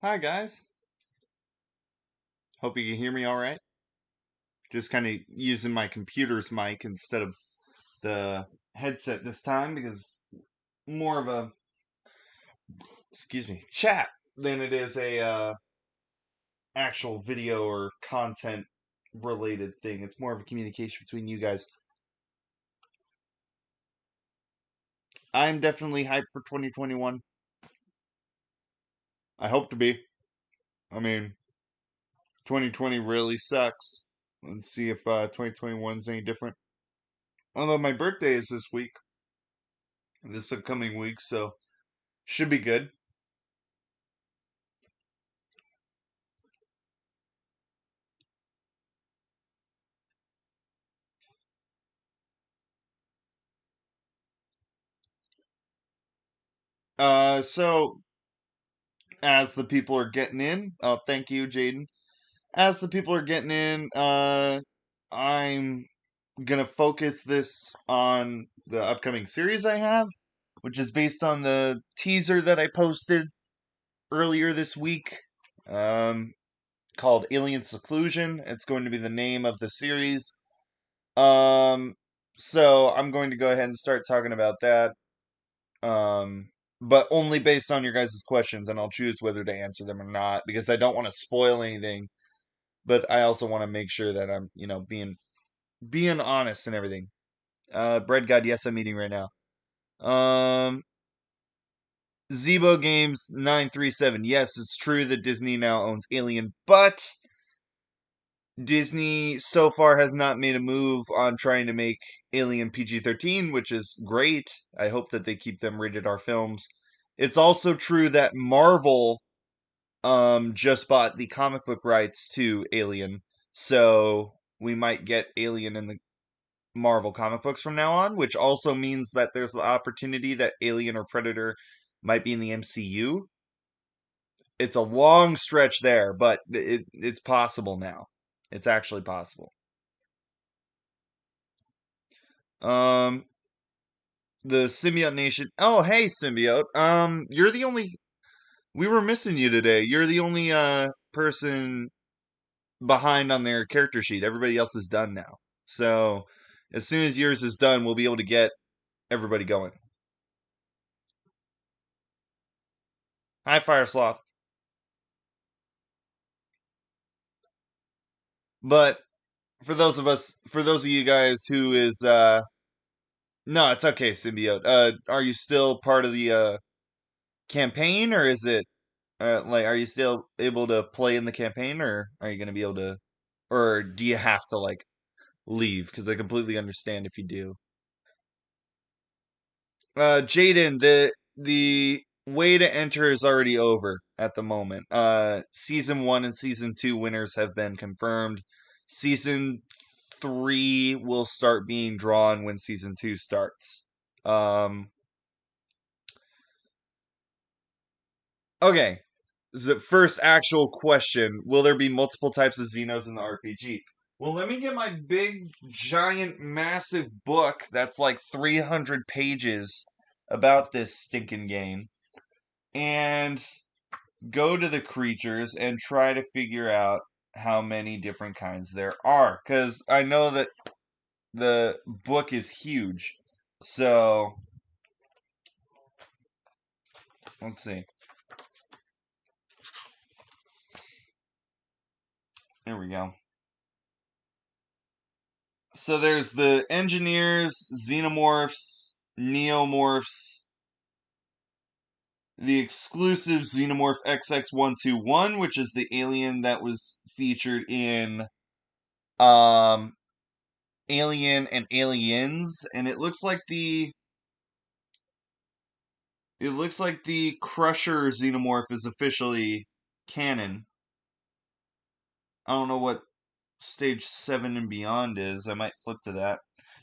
Hi guys. Hope you can hear me all right. Just kind of using my computer's mic instead of the headset this time because more of a chat than it is a actual video or content related thing. It's more of a communication between you guys. I'm definitely hyped for 2021. I hope to be. I mean, 2020 really sucks. Let's see if 2021's any different. Although my birthday is this upcoming week, so should be good. So as the people are getting in, oh, thank you, Jaden. As the people are getting in, I'm gonna focus this on the upcoming series I have, which is based on the teaser that I posted earlier this week, um, called Alien Seclusion. It's going to be the name of the series. Um, so I'm going to go ahead and start talking about that. Um, but only based on your guys' questions, and I'll choose whether to answer them or not because I don't want to spoil anything, but I also want to make sure that I'm, being honest and everything. Bread God, yes, I'm eating right now. Um, Zebo Games 937. Yes, it's true that Disney now owns Alien, but Disney so far has not made a move on trying to make Alien PG-13, which is great. I hope that they keep them rated R films. It's also true that Marvel just bought the comic book rights to Alien, so we might get Alien in the Marvel comic books from now on, which also means that there's the opportunity that Alien or Predator might be in the MCU. It's a long stretch there, but it's possible now. It's actually possible. Um, the Symbiote Nation. Oh, hey, Symbiote. You're the only. We were missing you today. You're the only person behind on their character sheet. Everybody else is done now. So as soon as yours is done, we'll be able to get everybody going. Hi, Fire Sloth. But for those of you guys who is no, it's okay, Symbiote. Are you still part of the campaign, or is it like are you still able to play in the campaign, or are you going to be able to, or do you have to like leave? Because I completely understand if you do. Jaden, the way to enter is already over at the moment. Season 1 and season 2 winners have been confirmed. Season 3 will start being drawn when season 2 starts. Okay. The first actual question, will there be multiple types of Xenos in the RPG? Well, let me get my big, giant, massive book that's like 300 pages about this stinking game and go to the creatures and try to figure out how many different kinds there are. Because I know that the book is huge. So, let's see. There we go. So there's the engineers, xenomorphs, neomorphs, the exclusive xenomorph XX121, which is the alien that was featured in um Alien and Aliens, and it looks like the Crusher xenomorph is officially canon. I don't know what stage 7 and beyond is. I might flip to that.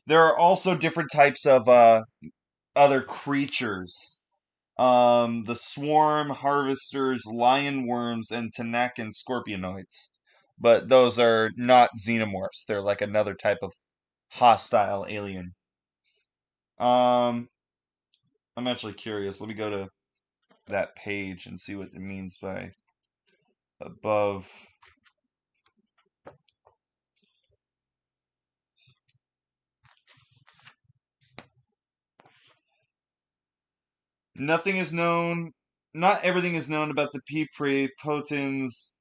There are also different types of other creatures. The swarm, harvesters, lion worms, and Tanakan scorpionoids. But those are not xenomorphs. They're like another type of hostile alien. Um, I'm actually curious. Let me go to that page and see what it means by. above. Nothing is known. Not everything is known about the P. potens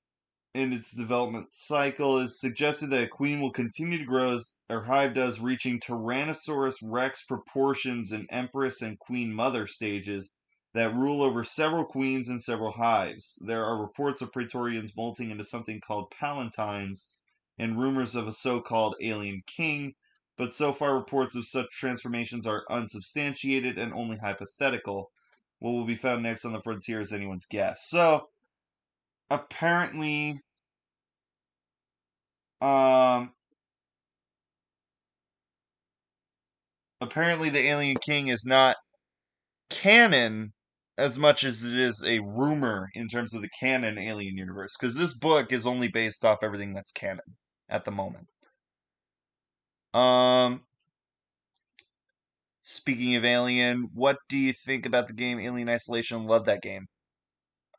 in its development cycle. It is suggested that a queen will continue to grow as her hive does, reaching Tyrannosaurus rex proportions in Empress and Queen Mother stages that rule over several queens and several hives. There are reports of Praetorians molting into something called Palatines and rumors of a so-called alien king, but so far reports of such transformations are unsubstantiated and only hypothetical. What will be found next on the frontier is anyone's guess. So, apparently, Um, apparently the Alien King is not canon as much as it is a rumor in terms of the canon Alien universe, because this book is only based off everything that's canon at the moment. Um, Speaking of Alien, what do you think about the game Alien Isolation? Love that game.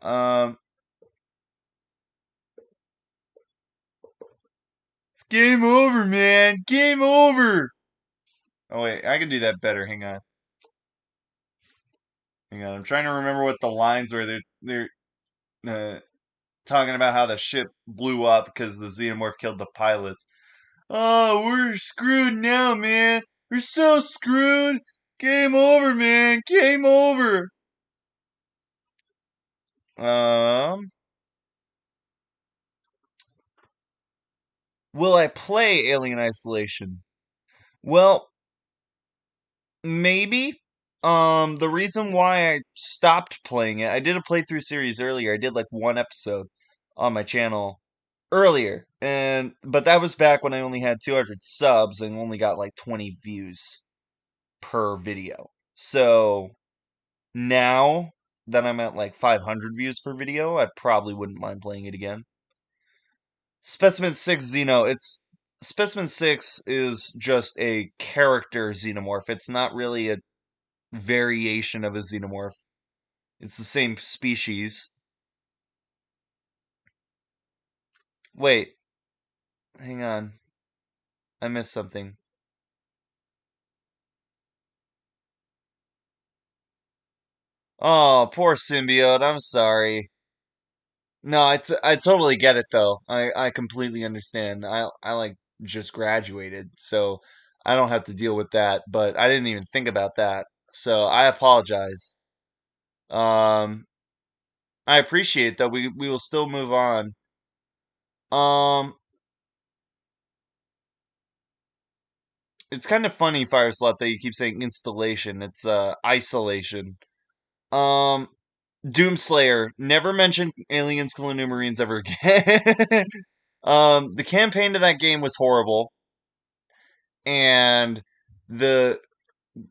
Um, it's game over, man. Game over. Oh wait, I can do that better. Hang on. Hang on. I'm trying to remember what the lines were. They're talking about how the ship blew up because the xenomorph killed the pilots. Oh, we're screwed now, man. We're so screwed. Game over, man. Game over. Um, will I play Alien Isolation? Well, maybe. The reason why I stopped playing it, I did a playthrough series earlier. I did like one episode on my channel earlier, and but that was back when I only had 200 subs and only got like 20 views per video. So now that I'm at like 500 views per video, I probably wouldn't mind playing it again. Specimen 6 Xeno, it's Specimen 6 is just a character xenomorph. It's not really a variation of a xenomorph. It's the same species. Wait, hang on. I missed something. Oh, poor symbiote. I'm sorry. No, I totally get it though. I completely understand. I like just graduated, so I don't have to deal with that, but I didn't even think about that. So I apologize. Um I appreciate that we will still move on. Um it's kind of funny, Fire Slot, that you keep saying installation. It's isolation. Um Doomslayer, never mention aliens killing new marines ever again. The campaign to that game was horrible, and the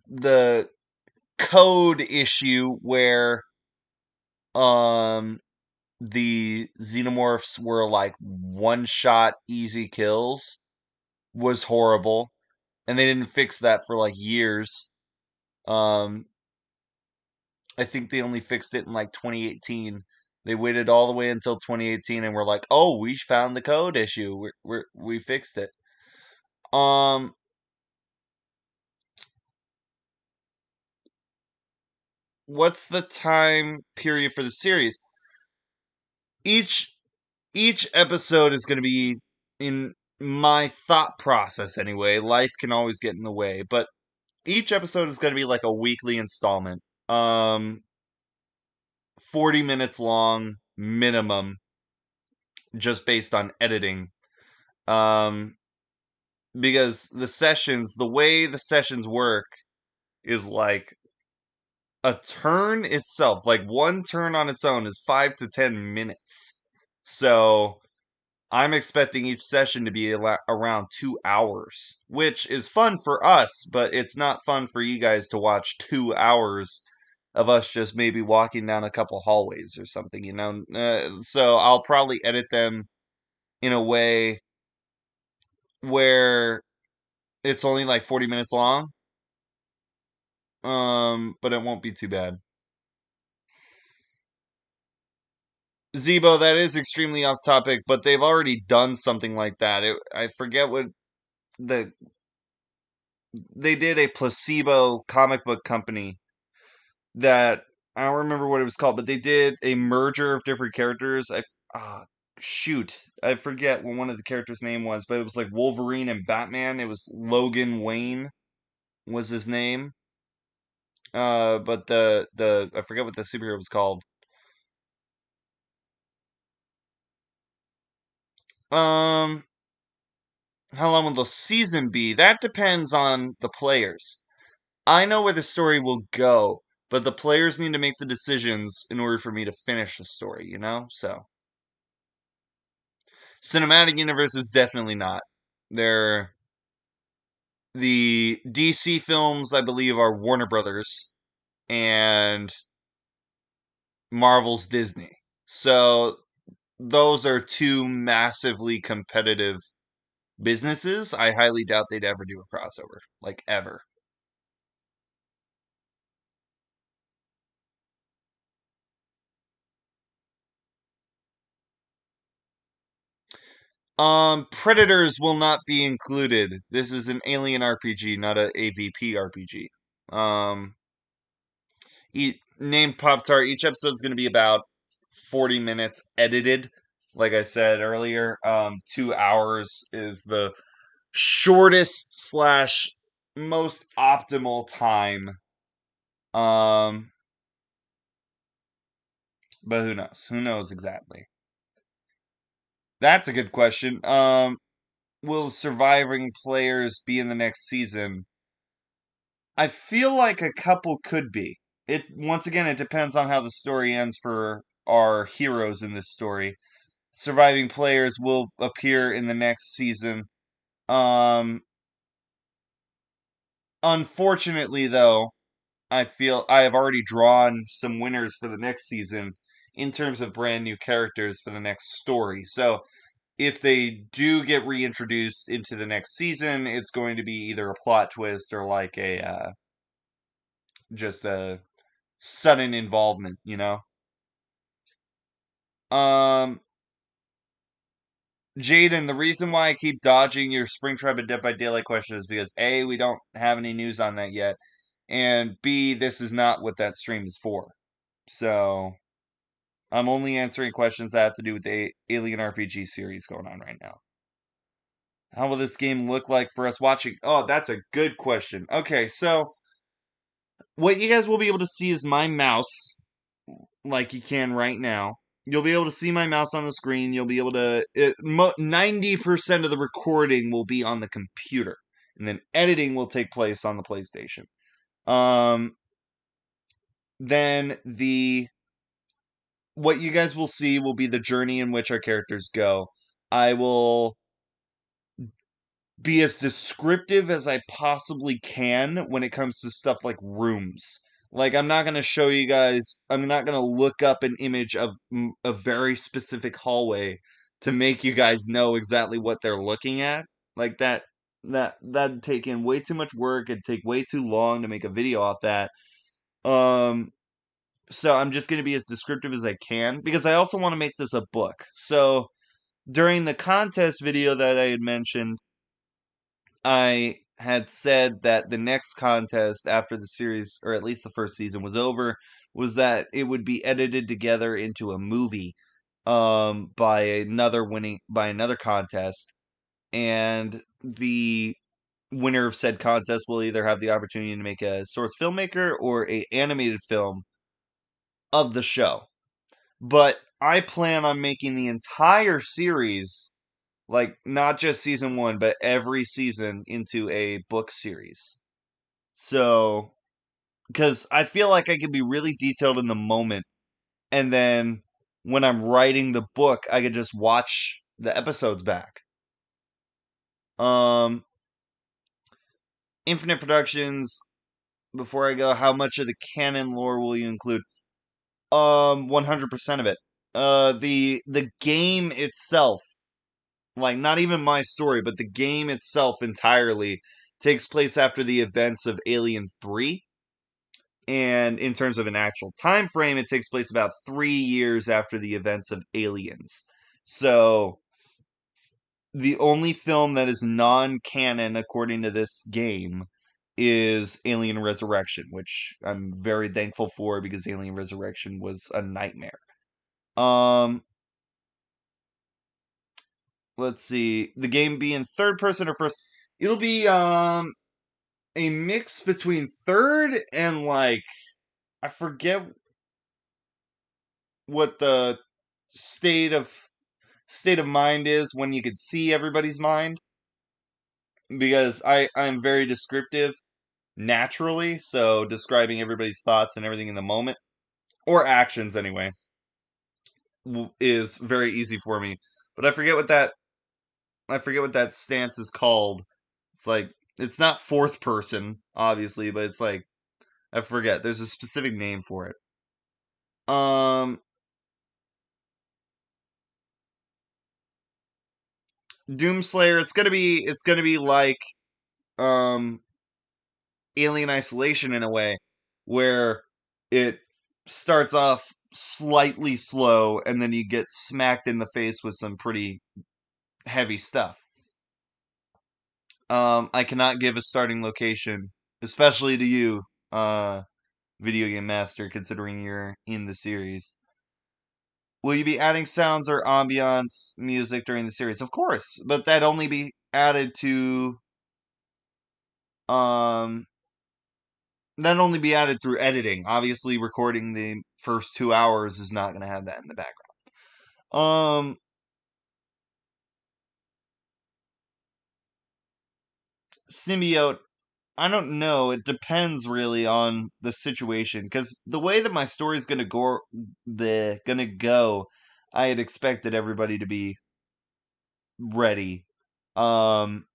the code issue where um the xenomorphs were like one shot easy kills was horrible, and they didn't fix that for like years. um I think they only fixed it in like 2018. They waited all the way until 2018 and were like, "Oh, we found the code issue. We fixed it." Um, what's the time period for the series? Each each episode is going to be, in my thought process anyway. Life can always get in the way, but each episode is going to be like a weekly installment. 40 minutes long minimum, just based on editing. Um, because the way the sessions work is like a turn itself, like one turn on its own is 5 to 10 minutes. So I'm expecting each session to be around 2 hours, which is fun for us, but it's not fun for you guys to watch 2 hours of us just maybe walking down a couple hallways or something, you know? So I'll probably edit them in a way where it's only like 40 minutes long, but it won't be too bad. Zebo, that is extremely off topic, but they've already done something like that. I forget what the they did, a placebo comic book company that I don't remember what it was called, but they did a merger of different characters. Shoot, I forget what one of the characters' name was, but it was like Wolverine and Batman. It was Logan Wayne was his name. But the I forget what the superhero was called. Um, how long will the season be? That depends on the players. I know where the story will go, but the players need to make the decisions in order for me to finish the story, you know? So, cinematic universe is definitely not. They're the DC films, I believe, are Warner Brothers, and Marvel's Disney. So, those are two massively competitive businesses. I highly doubt they'd ever do a crossover, like ever. Predators will not be included. This is an alien RPG, not a AVP RPG. Um, named Pop Tart. Each episode is going to be about 40 minutes edited. Like I said earlier, 2 hours is the shortest slash most optimal time. Um, but who knows? Who knows exactly? That's a good question. Will surviving players be in the next season? I feel like a couple could be. It once again, it depends on how the story ends for our heroes in this story. Surviving players will appear in the next season. Um, Unfortunately, though, I feel I have already drawn some winners for the next season in terms of brand new characters for the next story. So if they do get reintroduced into the next season, it's going to be either a plot twist or like a just a sudden involvement, you know? Um, Jaden, the reason why I keep dodging your Springtrap and Dead by Daylight question is because A, we don't have any news on that yet, and B, this is not what that stream is for. So I'm only answering questions that have to do with the Alien RPG series going on right now. How will this game look like for us watching? Oh, that's a good question. Okay, so what you guys will be able to see is my mouse, like you can right now. You'll be able to see my mouse on the screen. You'll be able to. 90% of the recording will be on the computer, and then editing will take place on the PlayStation. Um, then what you guys will see will be the journey in which our characters go. I will be as descriptive as I possibly can when it comes to stuff like rooms. Like, I'm not going to show you guys, I'm not going to look up an image of a very specific hallway to make you guys know exactly what they're looking at. Like, that'd take in way too much work. It'd take way too long to make a video off that. Um, so I'm just going to be as descriptive as I can because I also want to make this a book. So during the contest video that I had mentioned, I had said that the next contest after the series, or at least the first season, was over, was that it would be edited together into a movie by another contest, and the winner of said contest will either have the opportunity to make a source filmmaker or a animated film of the show. But I plan on making the entire series, like not just season one, but every season into a book series. So, because I feel like I can be really detailed in the moment, and then when I'm writing the book, I could just watch the episodes back. Um, Infinite Productions. Before I go, how much of the canon lore will you include? 100% of it. The game itself, like not even my story, but the game itself entirely takes place after the events of Alien 3. And in terms of an actual time frame, it takes place about 3 years after the events of Aliens. So the only film that is non-canon according to this game is Alien Resurrection, which I'm very thankful for because Alien Resurrection was a nightmare. Um let's see. The game being third person or first. It'll be a mix between third and like I forget what the state of state of mind is when you could see everybody's mind because I'm very descriptive naturally, so describing everybody's thoughts and everything in the moment or actions anyway is very easy for me. But I forget what that stance is called. It's like it's not fourth person obviously, but it's like I forget. There's a specific name for it. Um Doomslayer, it's gonna be like um Alien Isolation in a way, where it starts off slightly slow and then you get smacked in the face with some pretty heavy stuff. I cannot give a starting location, especially to you, video game master, considering you're in the series. Will you be adding sounds or ambiance music during the series? Of course, but that only be added to um that'd only be added through editing. Obviously, recording the first 2 hours is not going to have that in the background. Um, Symbiote, I don't know. It depends really on the situation because the way that my story is gonna go, I had expected everybody to be ready. Um,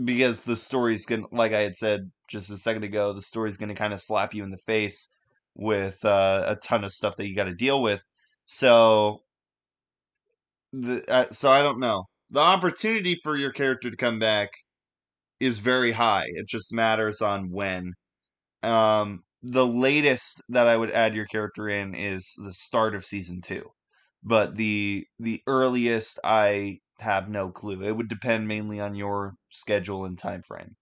because the story's gonna, like I had said just a second ago, the story's gonna kind of slap you in the face with a ton of stuff that you got to deal with. So so I don't know. The opportunity for your character to come back is very high. It just matters on when. The latest that I would add your character in is the start of season 2. But the earliest I have no clue. It would depend mainly on your schedule and time frame.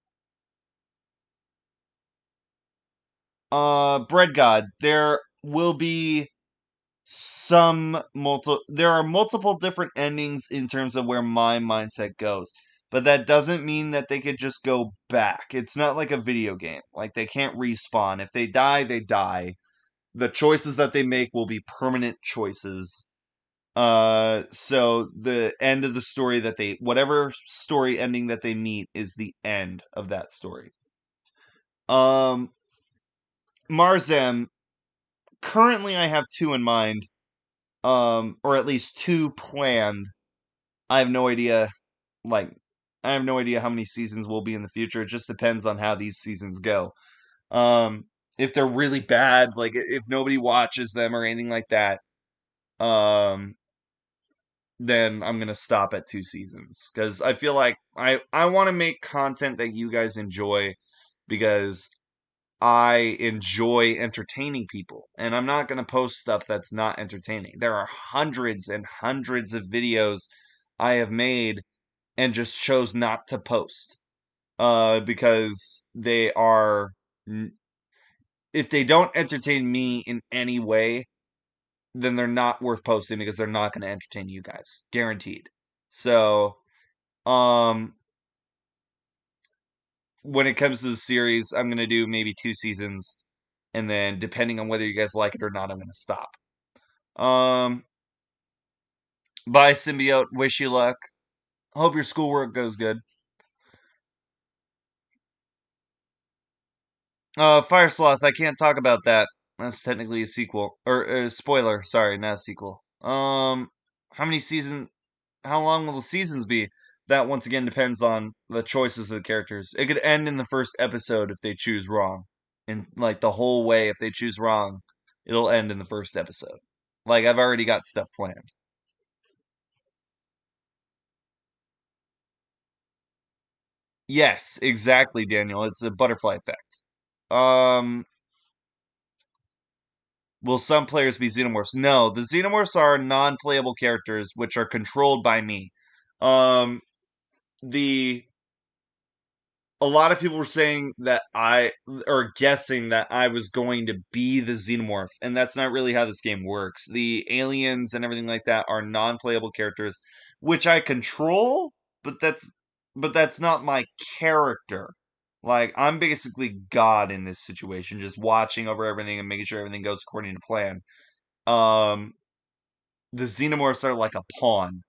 Bread God, there will be there are multiple different endings in terms of where my mindset goes, but that doesn't mean that they could just go back. It's not like a video game. Like they can't respawn. If they die, they die. The choices that they make will be permanent choices. So the end of the story that they whatever story ending that they meet is the end of that story. um Marzem, currently I have two in mind, or at least two planned. I have no idea. Like, I have no idea how many seasons will be in the future. It just depends on how these seasons go. Um, if they're really bad, like if nobody watches them or anything like that, um, then I'm gonna stop at 2 seasons because I feel like I want to make content that you guys enjoy because I enjoy entertaining people, and I'm not going to post stuff that's not entertaining. There are hundreds and hundreds of videos I have made and just chose not to post because they are if they don't entertain me in any way, then they're not worth posting because they're not going to entertain you guys, guaranteed. So, um when it comes to the series, I'm going to do maybe 2 seasons, and then depending on whether you guys like it or not, I'm going to stop. Um, Bye, Symbiote. Wish you luck. Hope your schoolwork goes good. Fire Sloth, I can't talk about that. That's technically a sequel. Or a spoiler, sorry, not a sequel. How many seasons how long will the seasons be? That once again depends on the choices of the characters. It could end in the first episode if they choose wrong. And like the whole way, if they choose wrong, it'll end in the first episode. Like I've already got stuff planned. Yes, exactly, Daniel. It's a butterfly effect. Will some players be xenomorphs? No, the xenomorphs are non-playable characters which are controlled by me. Um, the a lot of people were saying that or guessing that I was going to be the xenomorph, and that's not really how this game works. The aliens and everything like that are non-playable characters, which I control, but that's not my character. Like, I'm basically God in this situation, just watching over everything and making sure everything goes according to plan. Um, the xenomorphs are like a pawn,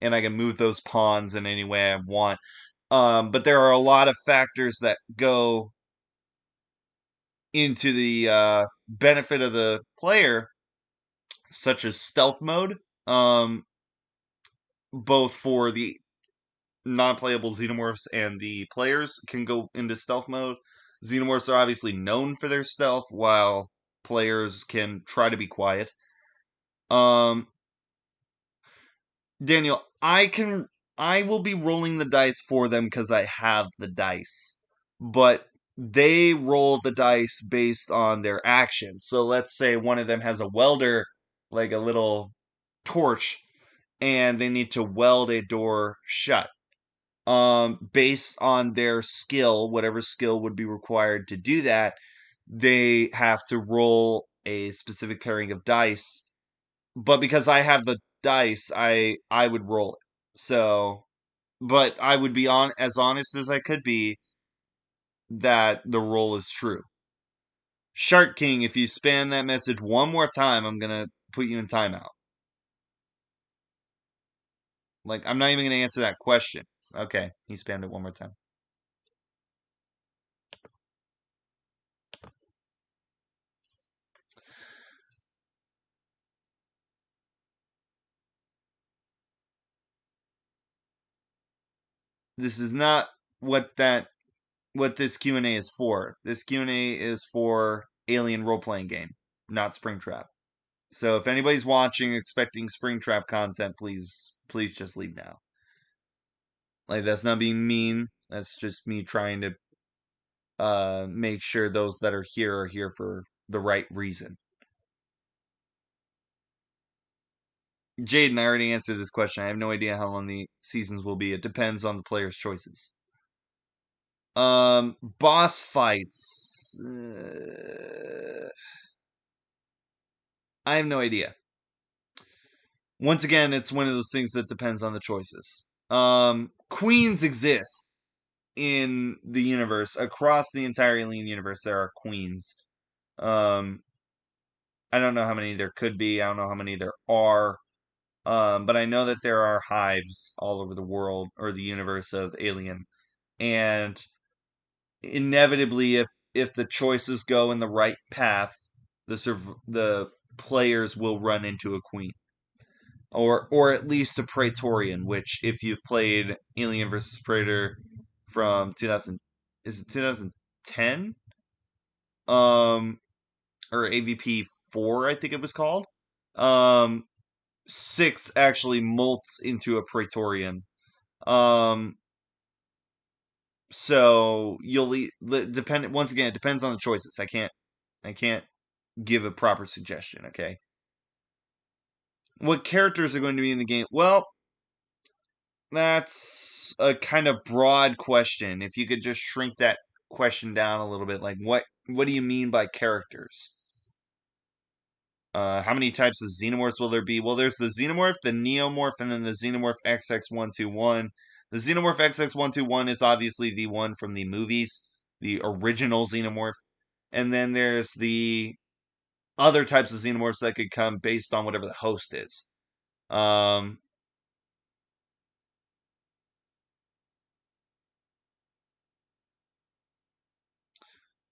and I can move those pawns in any way I want. But there are a lot of factors that go into the benefit of the player, such as stealth mode. Um, both for the non-playable xenomorphs and the players can go into stealth mode. Xenomorphs are obviously known for their stealth, while players can try to be quiet. Um, Daniel, I will be rolling the dice for them because I have the dice. But they roll the dice based on their actions. So let's say one of them has a welder, like a little torch, and they need to weld a door shut. Based on their skill, whatever skill would be required to do that, they have to roll a specific pairing of dice, but because I have the dice, I would roll it. So, but I would be on as honest as I could be that the roll is true. Shark King, if you spam that message one more time, I'm gonna put you in timeout. Like, I'm not even gonna answer that question. Okay, he spammed it one more time. This is not what this Q&A is for. This Q&A is for Alien role-playing game, not Springtrap. So if anybody's watching expecting Springtrap content, please just leave now. Like, that's not being mean. That's just me trying to make sure those that are here for the right reason. Jaden, I already answered this question. I have no idea how long the seasons will be. It depends on the player's choices. Boss fights. I have no idea. Once again, it's one of those things that depends on the choices. Queens exist in the universe. Across the entire alien universe, there are queens. Um, I don't know how many there could be. I don't know how many there are. But I know that there are hives all over the world or the universe of Alien, and inevitably, if the choices go in the right path, the players will run into a queen, or at least a Praetorian. Which, if you've played Alien versus Predator from 2000, is it 2010? Or AVP 4, I think it was called. Um, 6 actually molts into a Praetorian. Um, so depend once again. It depends on the choices. I can't give a proper suggestion. Okay, what characters are going to be in the game? Well, that's a kind of broad question. If you could just shrink that question down a little bit, like what do you mean by characters? How many types of xenomorphs will there be? Well, there's the xenomorph, the neomorph, and then the xenomorph XX121. The xenomorph XX121 is obviously the one from the movies, the original xenomorph. And then there's the other types of xenomorphs that could come based on whatever the host is.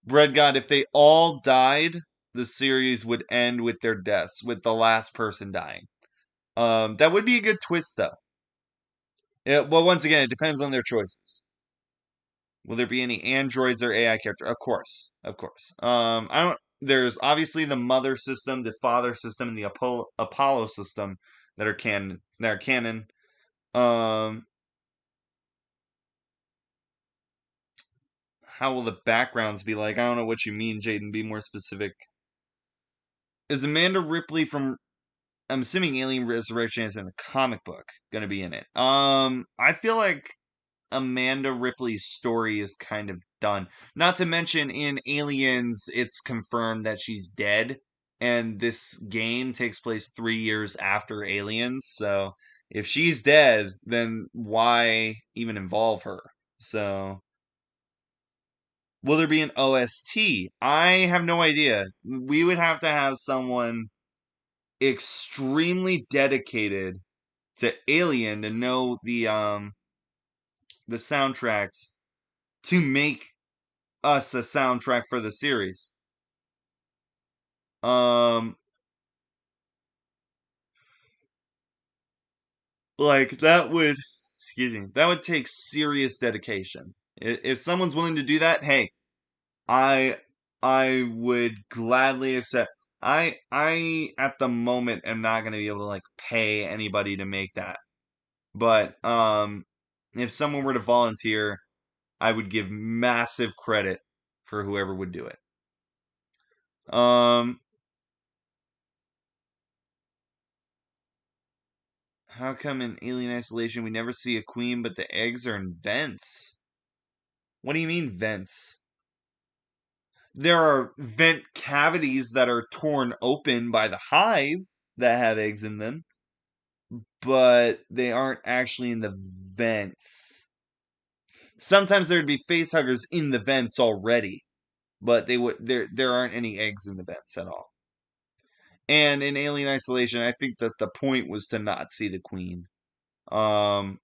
Bread God, if they all died, the series would end with their deaths, with the last person dying. That would be a good twist, though. Well, once again, it depends on their choices. Will there be any androids or AI character? Of course, of course. I don't. There's obviously the mother system, the father system, and the Apollo system that are canon. That are canon. Um, how will the backgrounds be like? I don't know what you mean, Jaden. Be more specific. Is Amanda Ripley from? I'm assuming Alien Resurrection is in the comic book. Gonna be in it. I feel like Amanda Ripley's story is kind of done. Not to mention in Aliens, it's confirmed that she's dead, and this game takes place 3 years after Aliens. So if she's dead, then why even involve her? So will there be an OST? I have no idea. We would have to have someone extremely dedicated to Alien to know the soundtracks to make us a soundtrack for the series. Um, like that would, excuse me, that would take serious dedication. If someone's willing to do that, hey, I I would gladly accept. I at the moment am not going to be able to like pay anybody to make that. But if someone were to volunteer, I would give massive credit for whoever would do it. Um, how come in Alien Isolation we never see a queen, but the eggs are in vents? What do you mean vents? There are vent cavities that are torn open by the hive that have eggs in them, but they aren't actually in the vents. Sometimes there'd be facehuggers in the vents already, but there aren't any eggs in the vents at all. And in Alien Isolation, I think that the point was to not see the queen, um,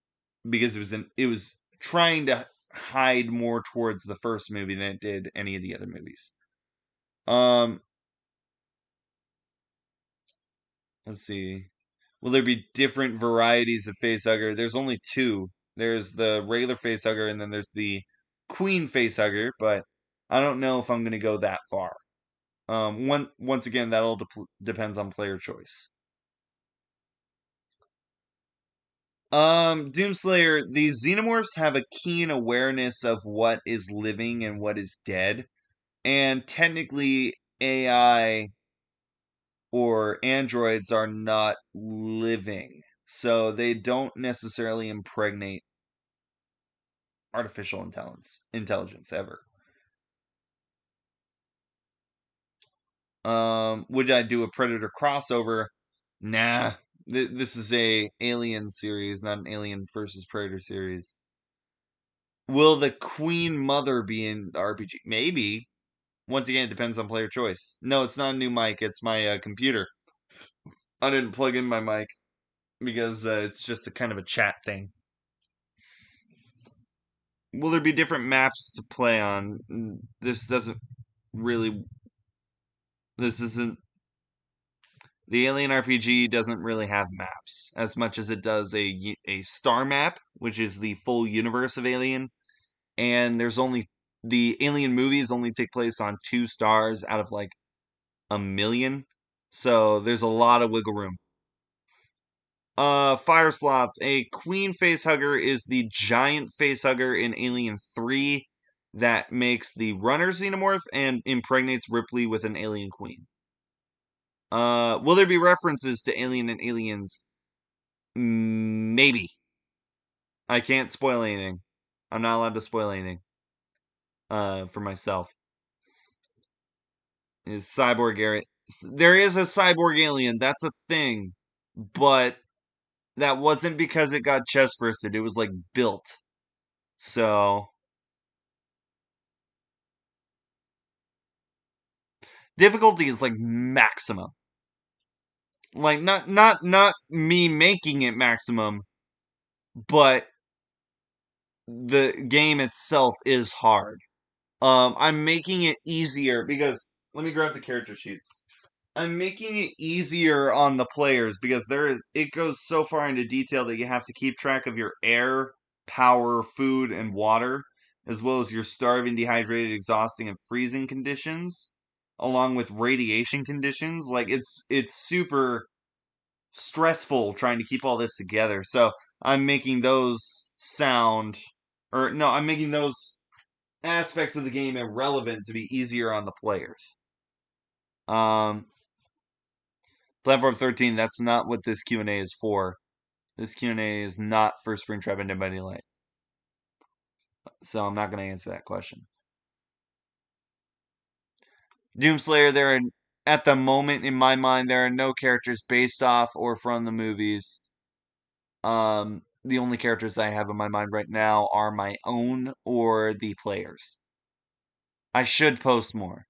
because it was trying to hide more towards the first movie than it did any of the other movies. Um, let's see. Will there be different varieties of facehugger? There's only two. There's the regular facehugger, and then there's the queen facehugger. But I don't know if I'm gonna go that far. Once again, that all depends on player choice. Doomslayer, the xenomorphs have a keen awareness of what is living and what is dead. And technically, AI or androids are not living. So they don't necessarily impregnate artificial intelligence ever. Would I do a Predator crossover? Nah. This is a Alien series, not an Alien versus Predator series. Will the Queen Mother be in the RPG? Maybe. Once again, it depends on player choice. No, it's not a new mic. It's my computer. I didn't plug in my mic because it's just a kind of a chat thing. Will there be different maps to play on? This doesn't really. This isn't. The Alien RPG doesn't really have maps as much as it does a star map, which is the full universe of Alien. And there's only the Alien movies only take place on 2 stars out of like a million. So there's a lot of wiggle room. Fire Sloth, a queen facehugger is the giant facehugger in Alien 3 that makes the runner xenomorph and impregnates Ripley with an alien queen. Will there be references to Alien and Aliens? Maybe. I can't spoil anything. I'm not allowed to spoil anything. For myself. Is cyborg alien? There is a cyborg alien. That's a thing, but that wasn't because it got chest bursted. It was like built. So difficulty is like maximum. Like not me making it maximum, but the game itself is hard. I'm making it easier because let me grab the character sheets. I'm making it easier on the players because it goes so far into detail that you have to keep track of your air, power, food, and water, as well as your starving, dehydrated, exhausting, and freezing conditions, along with radiation conditions. Like it's super stressful trying to keep all this together. So I'm making those sound or no, I'm making those aspects of the game irrelevant to be easier on the players. Um, Platform 13, that's not what this Q&A is for. This Q&A is not for Springtrap and Dead by Daylight. So I'm not going to answer that question. Doomslayer, at the moment in my mind, there are no characters based off or from the movies. The only characters I have in my mind right now are my own or the players. I should post more.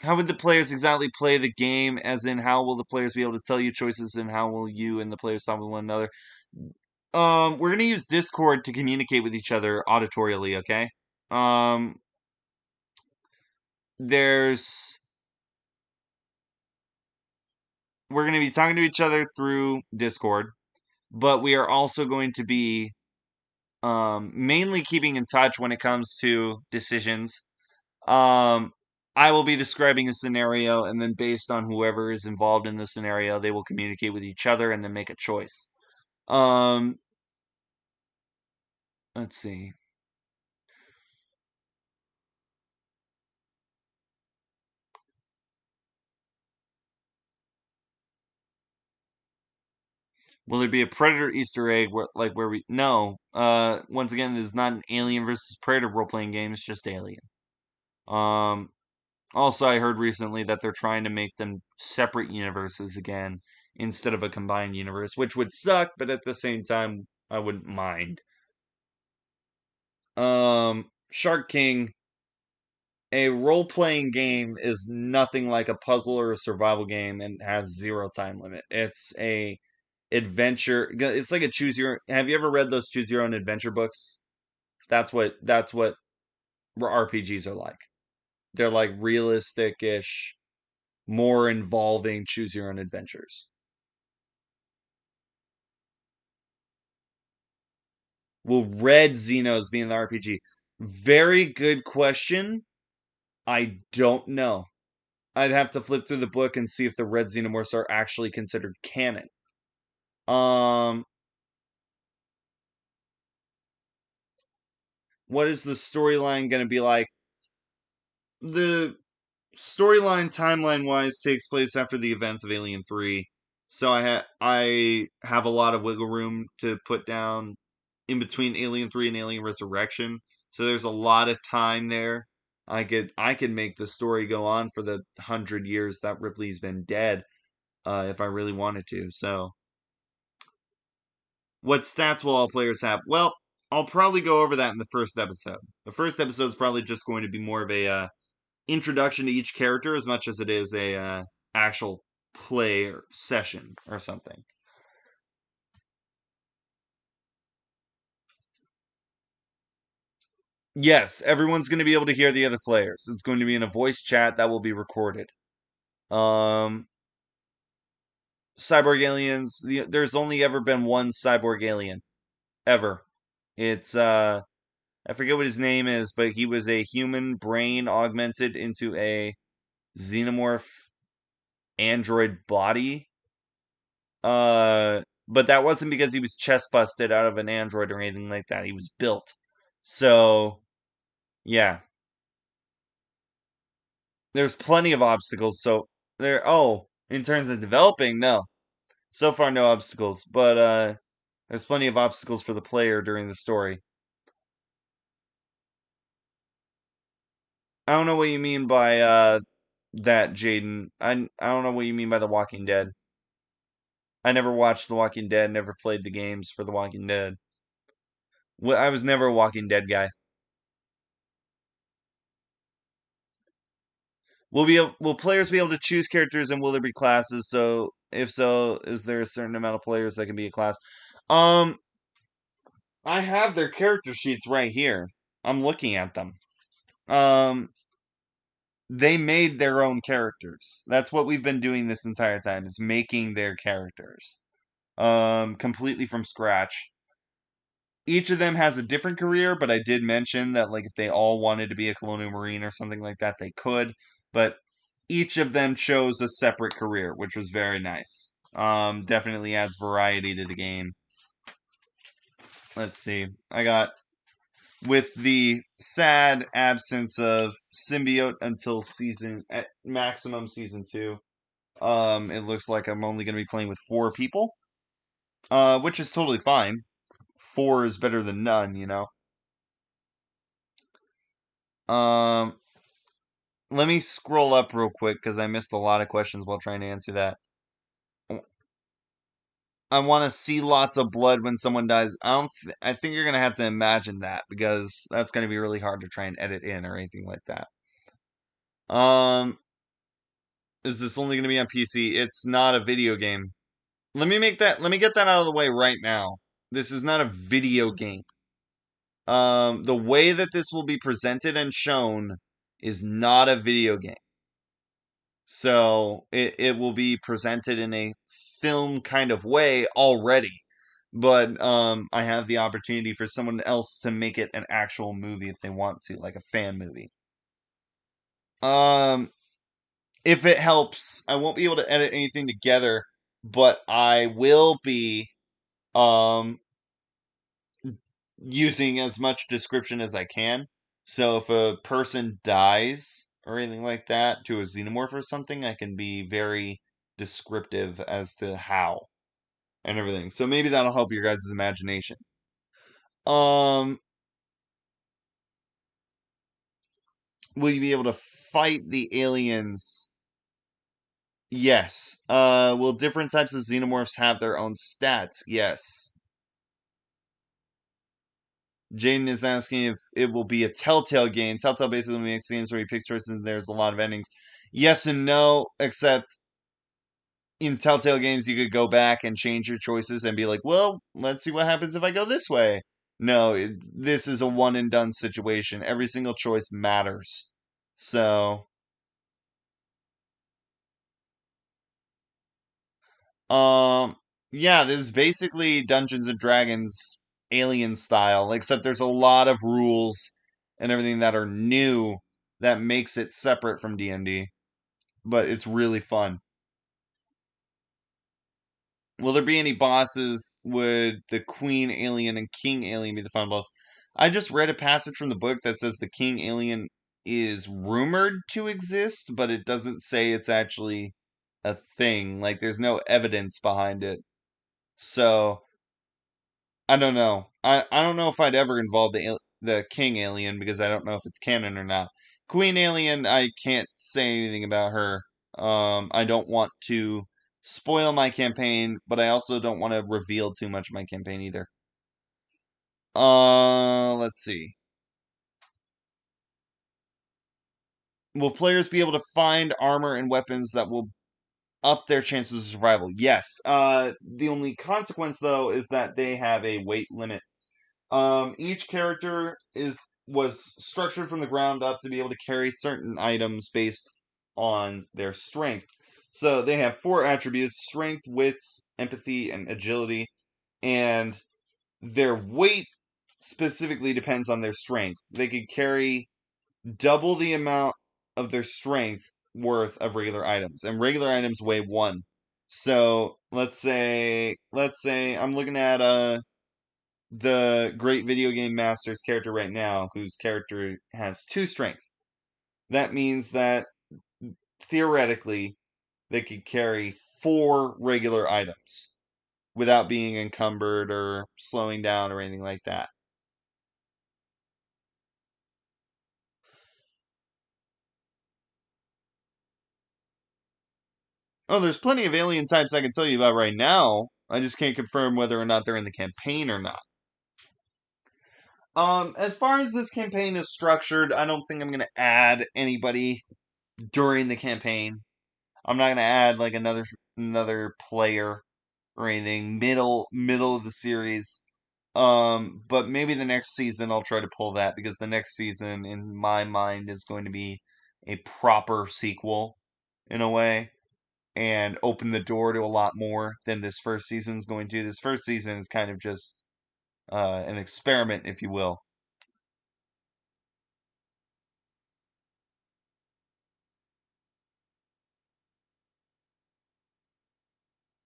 How would the players exactly play the game? As in, how will the players be able to tell you choices, and how will you and the players talk with one another? We're gonna use Discord to communicate with each other auditorially. Okay. Um, there's we're gonna be talking to each other through Discord, but we are also going to be mainly keeping in touch when it comes to decisions. Um, I will be describing a scenario, and then based on whoever is involved in the scenario, they will communicate with each other and then make a choice. Um, let's see. Will there be a Predator Easter egg where we no? Once again, this is not an Alien versus Predator role playing game. It's just Alien. Um, Also, I heard recently that they're trying to make them separate universes again instead of a combined universe, which would suck, but at the same time, I wouldn't mind. Shark King, a role-playing game is nothing like a puzzle or a survival game and has zero time limit. It's a adventure. It's like a choose your. Have you ever read those choose your own adventure books? That's what RPGs are like. They're like realistic-ish, more involving choose your own adventures. Will red Xenos be in the RPG? Very good question. I don't know. I'd have to flip through the book and see if the red Xenomorphs are actually considered canon. Um, what is the storyline going to be like? The storyline, timeline wise, takes place after the events of Alien 3. So I have a lot of wiggle room to put down in between Alien 3 and Alien Resurrection. So there's a lot of time there. I could make the story go on for the 100 years that Ripley's been dead, if I really wanted to. So what stats will all players have? Well, I'll probably go over that in the first episode. The first episode is probably just going to be more of a introduction to each character as much as it is a actual play or session or something. Yes, everyone's going to be able to hear the other players. It's going to be in a voice chat that will be recorded. Um, Cyborg aliens. There's only ever been one cyborg alien, ever. It's I forget what his name is, but he was a human brain augmented into a xenomorph android body. But that wasn't because he was chest busted out of an android or anything like that. He was built. So, yeah. There's plenty of obstacles. So, in terms of developing, no. So far, no obstacles. But, there's plenty of obstacles for the player during the story. I don't know what you mean by, that, Jaden. I don't know what you mean by The Walking Dead. I never watched The Walking Dead, never played the games for The Walking Dead. Well, I was never a Walking Dead guy. Will players be able to choose characters, and will there be classes? So if so, is there a certain amount of players that can be a class? Um, I have their character sheets right here. I'm looking at them. Um, they made their own characters. That's what we've been doing this entire time, is making their characters. Completely from scratch. Each of them has a different career, but I did mention that like if they all wanted to be a colonial marine or something like that, they could. But each of them chose a separate career, which was very nice. Definitely adds variety to the game. let's see. I got with the sad absence of symbiote until season at maximum season 2. It looks like I'm only going to be playing with 4 people, which is totally fine. 4 is better than none, you know. Um, Let me scroll up real quick because I missed a lot of questions while trying to answer that. I want to see lots of blood when someone dies. I think you're gonna have to imagine that because that's gonna be really hard to try and edit in or anything like that. Um, is this only gonna be on PC? It's not a video game. Let me get that out of the way right now. This is not a video game. The way that this will be presented and shown is not a video game. So it will be presented in a film kind of way already. But I have the opportunity for someone else to make it an actual movie if they want to, like a fan movie. Um, if it helps, I won't be able to edit anything together, but I will be um using as much description as I can. So if a person dies or anything like that to a xenomorph or something, I can be very descriptive as to how and everything. So maybe that'll help your guys' imagination. Um, will you be able to fight the aliens? Yes. Will different types of xenomorphs have their own stats? Yes. Jaden is asking if it will be a Telltale game. Telltale basically makes games where you pick choices and there's a lot of endings. Yes and no, except in Telltale games you could go back and change your choices and be like, well, let's see what happens if I go this way. No, this is a one and done situation. Every single choice matters. So, um, yeah, this is basically Dungeons and Dragons alien style, except there's a lot of rules and everything that are new that makes it separate from D&D, but it's really fun. Will there be any bosses? Would the Queen Alien and King Alien be the final boss? I just read a passage from the book that says the King Alien is rumored to exist, but it doesn't say it's actually a thing. Like, there's no evidence behind it. So, I don't know. I don't know if I'd ever involve the King Alien because I don't know if it's canon or not. Queen Alien, I can't say anything about her. I don't want to spoil my campaign, but I also don't want to reveal too much of my campaign either. Let's see. Will players be able to find armor and weapons that will up their chances of survival? Yes. The only consequence though is that they have a weight limit. Each character was structured from the ground up to be able to carry certain items based on their strength. So they have 4 attributes: strength, wits, empathy, and agility. And their weight specifically depends on their strength. They could carry double the amount of their strength worth of regular items. And regular items weigh 1. So let's say I'm looking at the great video game master's character right now, whose character has 2 strength. That means that theoretically they could carry 4 regular items without being encumbered or slowing down or anything like that. Oh, there's plenty of alien types I can tell you about right now. I just can't confirm whether or not they're in the campaign or not. As far as this campaign is structured, I don't think I'm gonna add anybody during the campaign. I'm not gonna add like another player or anything middle of the series. But maybe the next season I'll try to pull that because the next season in my mind is going to be a proper sequel in a way and open the door to a lot more than this first season is going to. This first season is kind of just an experiment, if you will.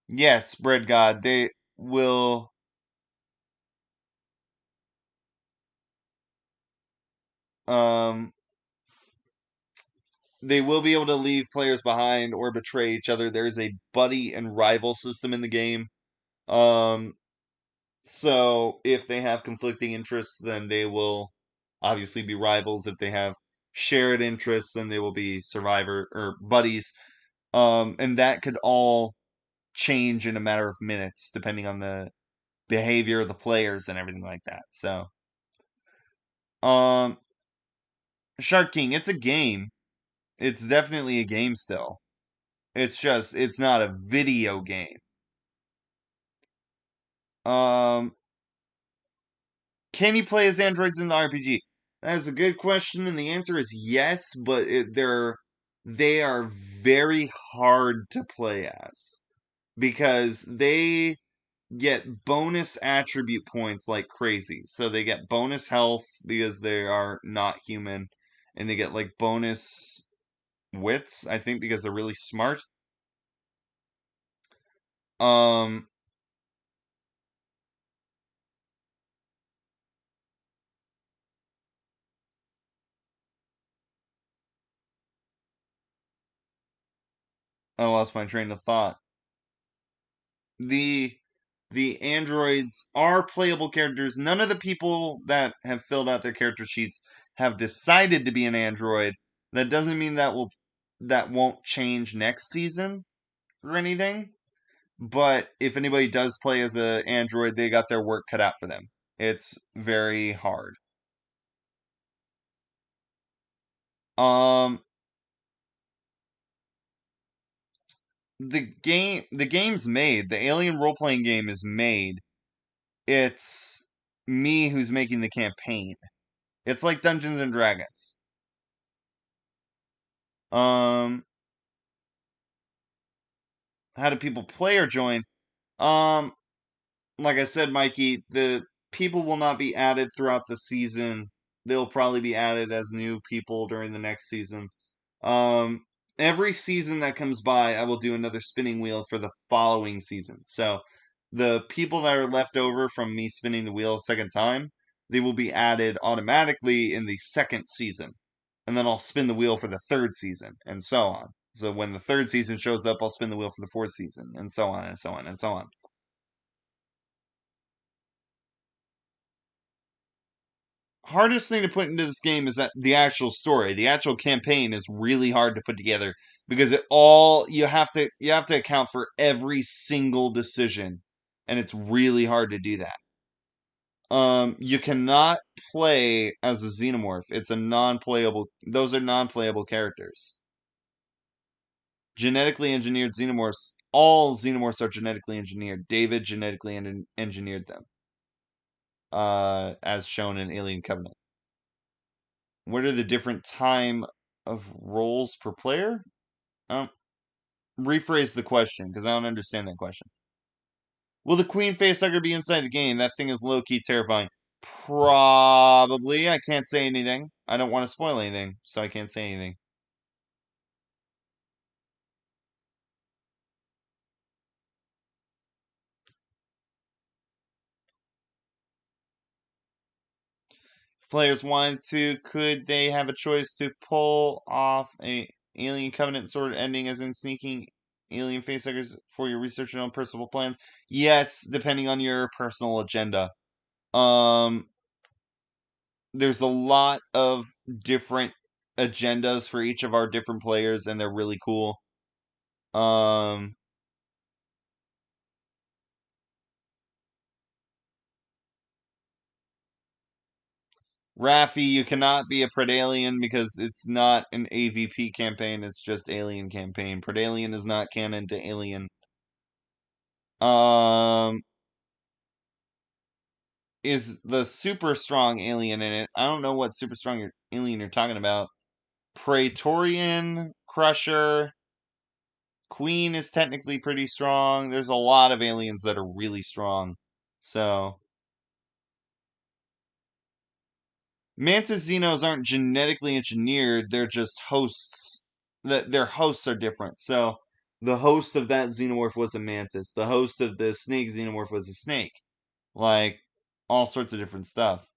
Yes, Bread God, they will Um, they will be able to leave players behind or betray each other. There is a buddy and rival system in the game. Um, so if they have conflicting interests, then they will obviously be rivals. If they have shared interests, then they will be survivor or buddies. And that could all change in a matter of minutes, depending on the behavior of the players and everything like that. So, um, Shark King, it's a game. It's definitely a game still. It's just it's not a video game. Um, can you play as androids in the RPG? That is a good question, and the answer is yes, but they are very hard to play as because they get bonus attribute points like crazy. So they get bonus health because they are not human, and they get like bonus wits, I think, because they're really smart. Um, I lost my train of thought. The the androids are playable characters. None of the people that have filled out their character sheets have decided to be an android. That doesn't mean that won't change next season or anything. But if anybody does play as an android, they got their work cut out for them. It's very hard. Um, the game's made. The Alien role playing game is made. It's me who's making the campaign. It's like Dungeons and Dragons. Um, how do people play or join? Um, like I said, Mikey, the people will not be added throughout the season. They'll probably be added as new people during the next season. Um, every season that comes by, I will do another spinning wheel for the following season. So the people that are left over from me spinning the wheel a second time, they will be added automatically in the second season. And then I'll spin the wheel for the third season, and so on. So when the third season shows up, I'll spin the wheel for the fourth season, and so on, and so on, and so on. Hardest thing to put into this game is that the actual story, the actual campaign is really hard to put together because it all you have to account for every single decision, and it's really hard to do that. You cannot play as a xenomorph. It's a non-playable. Those are non-playable characters. Genetically engineered xenomorphs. All xenomorphs are genetically engineered. David genetically engineered them, as shown in Alien Covenant. What are the different time of roles per player? Um, rephrase the question because I don't understand that question. Will the queen facehugger be inside the game? That thing is low key terrifying. Probably. I can't say anything. I don't want to spoil anything, so I can't say anything. If players wanted to, could they have a choice to pull off a Alien Covenant sort of ending, as in sneaking alien facehuggers for your research and own personal plans? Yes, depending on your personal agenda. Um, there's a lot of different agendas for each of our different players, and they're really cool. Um, Raffi, you cannot be a Predalien because it's not an AVP campaign, it's just Alien campaign. Predalien is not canon to Alien. Um, is the super strong alien in it? I don't know what super strong alien you're talking about. Praetorian, Crusher, Queen is technically pretty strong. There's a lot of aliens that are really strong. So, Mantis Xenos aren't genetically engineered, they're just hosts. Their hosts are different. So, the host of that xenomorph was a mantis. The host of the snake xenomorph was a snake. Like, all sorts of different stuff.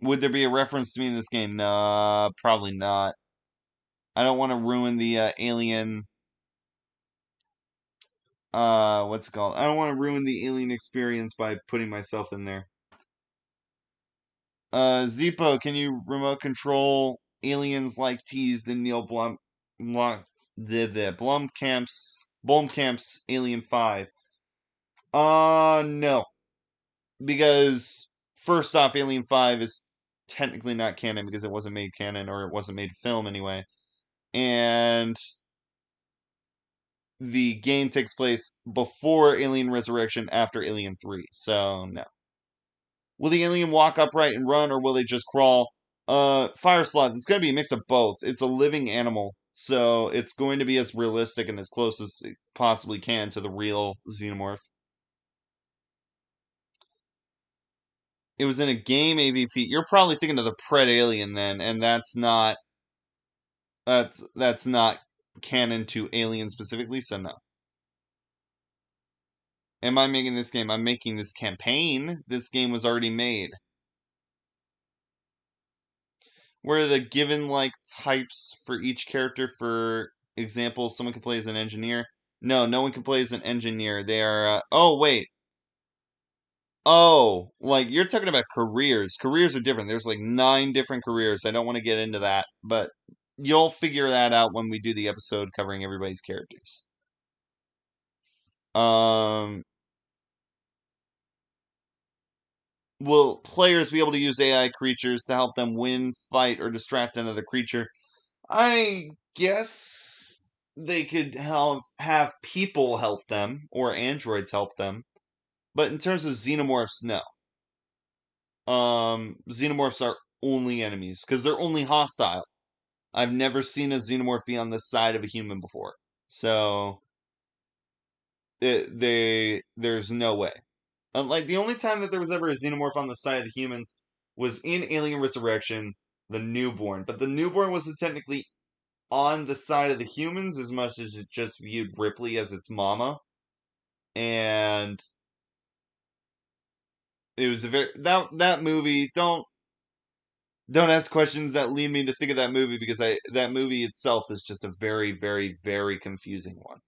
Would there be a reference to me in this game? Nah, probably not. I don't want to ruin the alien. What's it called? I don't want to ruin the alien experience by putting myself in there. Zippo, can you remote control aliens like teased in Neil Blomkamp's Alien 5? No. Because first off, Alien 5 is technically not canon because it wasn't made canon, or it wasn't made film anyway. And the game takes place before Alien Resurrection, after Alien 3. So no. Will the alien walk upright and run, or will they just crawl? Fire Sloth, it's going to be a mix of both. It's a living animal, so it's going to be as realistic and as close as it possibly can to the real xenomorph. It was in a game AVP. You're probably thinking of the Pred Alien then, and that's not canon to Alien specifically, so no. Am I making this game? I'm making this campaign. This game was already made. Where the given like types for each character, for example, someone can play as an engineer. No, no one can play as an engineer. They are oh wait. Oh, like you're talking about careers. Careers are different. There's like 9 different careers. I don't want to get into that, but you'll figure that out when we do the episode covering everybody's characters. Um Will players be able to use AI creatures to help them win, fight, or distract another creature? I guess they could have people help them, or androids help them. But in terms of xenomorphs, no. Xenomorphs are only enemies because they're only hostile. I've never seen a xenomorph be on the side of a human before, so there's no way. Like the only time that there was ever a xenomorph on the side of the humans was in Alien Resurrection, the newborn. But the newborn wasn't technically on the side of the humans as much as it just viewed Ripley as its mama. And it was a very that movie, don't ask questions that lead me to think of that movie, because that movie itself is just a very, very, very confusing one.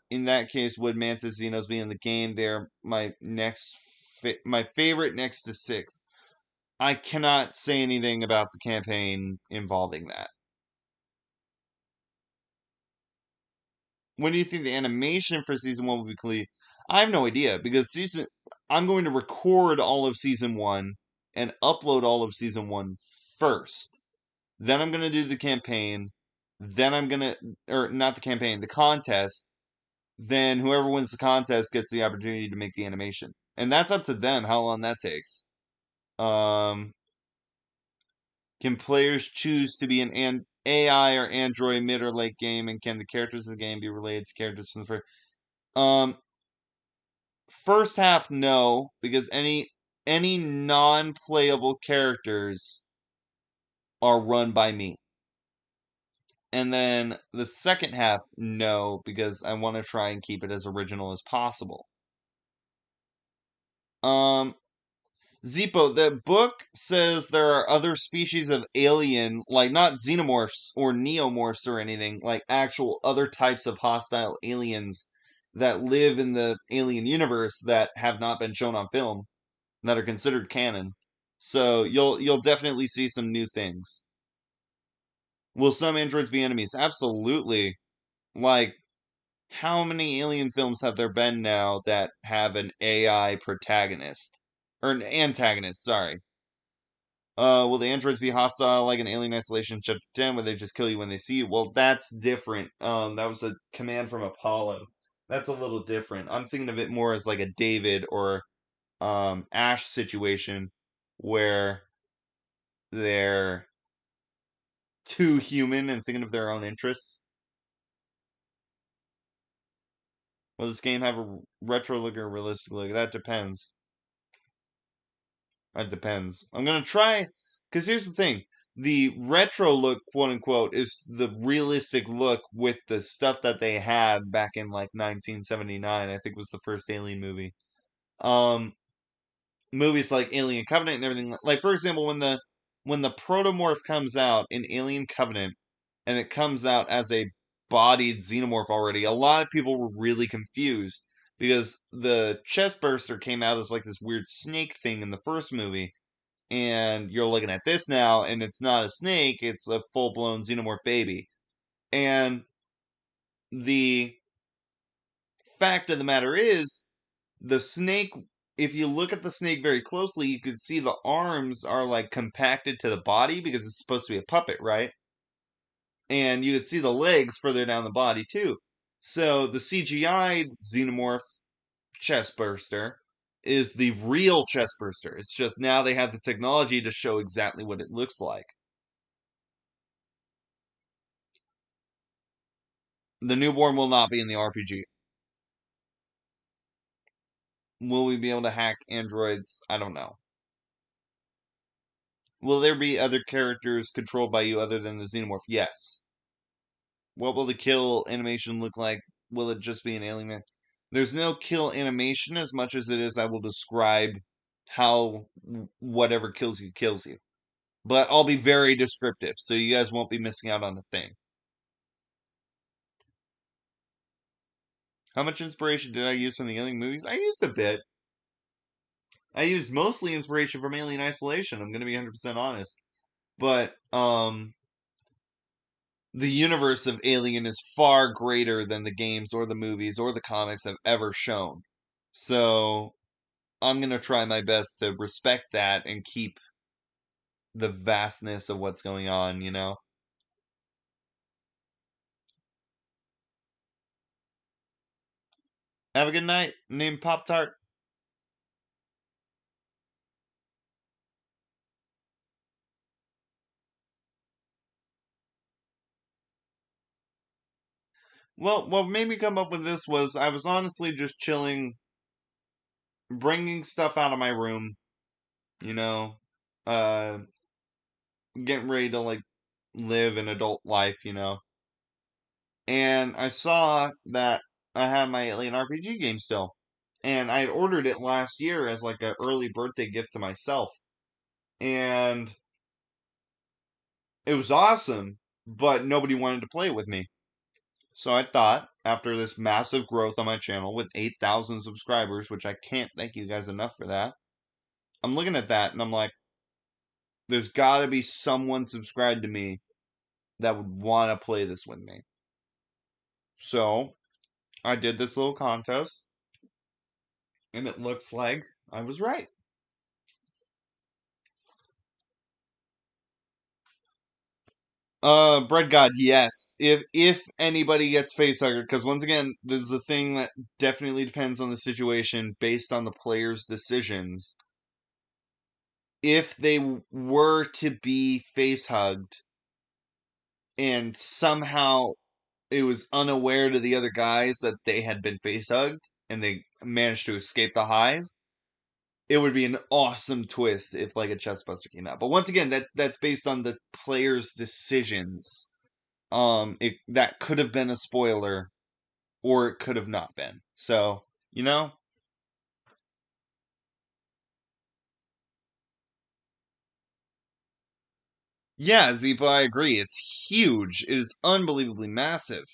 In that case, would Mantis Xenos be in the game? They're my favorite next to 6. I cannot say anything about the campaign involving that. When do you think the animation for season 1 will be complete? I have no idea, because I'm going to record all of season 1 and upload all of season 1 first. Then I'm going to do the campaign. Then I'm going to, or not the campaign, the contest. Then whoever wins the contest gets the opportunity to make the animation. And that's up to them how long that takes. Um, can players choose to be an AI or android mid or late game, and can the characters of the game be related to characters from the first? First half, no, because any non-playable characters are run by me. And then the second half, no, because I want to try and keep it as original as possible. Zippo, the book says there are other species of alien, like not xenomorphs or neomorphs or anything, like actual other types of hostile aliens that live in the alien universe that have not been shown on film, that are considered canon. So you'll definitely see some new things. Will some androids be enemies? Absolutely. Like, how many alien films have there been now that have an AI protagonist? Or an antagonist, sorry. Will the androids be hostile like an Alien Isolation Chapter 10, where they just kill you when they see you? Well, that's different. That was a command from Apollo. That's a little different. I'm thinking of it more as like a David or Ash situation, where they're too human and thinking of their own interests. Will this game have a retro look or realistic look? That depends. That depends. I'm gonna try, because here's the thing: the retro look, quote unquote, is the realistic look with the stuff that they had back in like 1979. I think was the first Alien movie. Um, movies like Alien Covenant and everything. Like, for example, when the protomorph comes out in Alien Covenant, and it comes out as a bodied xenomorph already, a lot of people were really confused because the chest burster came out as like this weird snake thing in the first movie, and you're looking at this now, and it's not a snake; it's a full blown xenomorph baby. And the fact of the matter is, the snake, if you look at the snake very closely, you can see the arms are like compacted to the body because it's supposed to be a puppet, right? And you could see the legs further down the body too. So the CGI xenomorph chest burster is the real chest burster. It's just now they have the technology to show exactly what it looks like. The newborn will not be in the RPG. Will we be able to hack androids? I don't know. Will there be other characters controlled by you other than the xenomorph? Yes. What will the kill animation look like? Will it just be an alien? There's no kill animation as much as it is I will describe how whatever kills you. But I'll be very descriptive, so you guys won't be missing out on a thing. How much inspiration did I use from the Alien movies? I used a bit. I used mostly inspiration from Alien Isolation, I'm going to be 100% honest. But, the universe of Alien is far greater than the games or the movies or the comics have ever shown. So, I'm going to try my best to respect that and keep the vastness of what's going on, you know? Have a good night. Name Pop Tart. Well, what made me come up with this was I was honestly just chilling, bringing stuff out of my room, you know, uh, getting ready to like live an adult life, you know. And I saw that I had my Alien RPG game still, and I had ordered it last year as like an early birthday gift to myself, and it was awesome, but nobody wanted to play it with me. So I thought, after this massive growth on my channel with 8,000 subscribers, which I can't thank you guys enough for that, I'm looking at that and I'm like, there's got to be someone subscribed to me that would want to play this with me. So I did this little contest, and it looks like I was right. Bread God, yes. If anybody gets facehugger, because once again, this is a thing that definitely depends on the situation based on the player's decisions. If they were to be facehugged and somehow it was unaware to the other guys that they had been facehugged and they managed to escape the hive, it would be an awesome twist if like a chestbuster came out. But once again, that's based on the player's decisions. That could have been a spoiler, or it could have not been. So, you know, yeah, Zeepa, I agree. It's huge. It is unbelievably massive.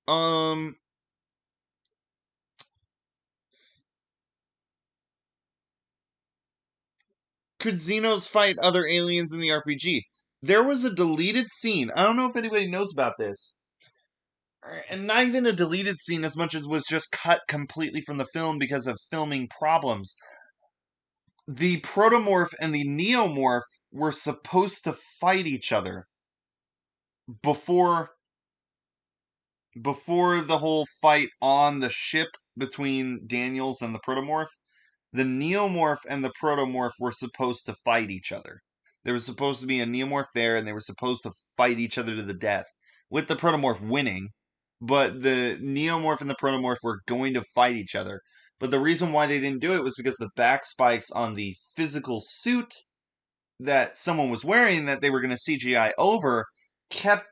Um, could Xenos fight other aliens in the RPG? There was a deleted scene. I don't know if anybody knows about this. And not even a deleted scene as much as was just cut completely from the film because of filming problems. The protomorph and the neomorph were supposed to fight each other before the whole fight on the ship between Daniels and the protomorph. The neomorph and the protomorph were supposed to fight each other. There was supposed to be a neomorph there, and they were supposed to fight each other to the death, with the protomorph winning. But the neomorph and the protomorph were going to fight each other. But the reason why they didn't do it was because the back spikes on the physical suit that someone was wearing that they were going to CGI over kept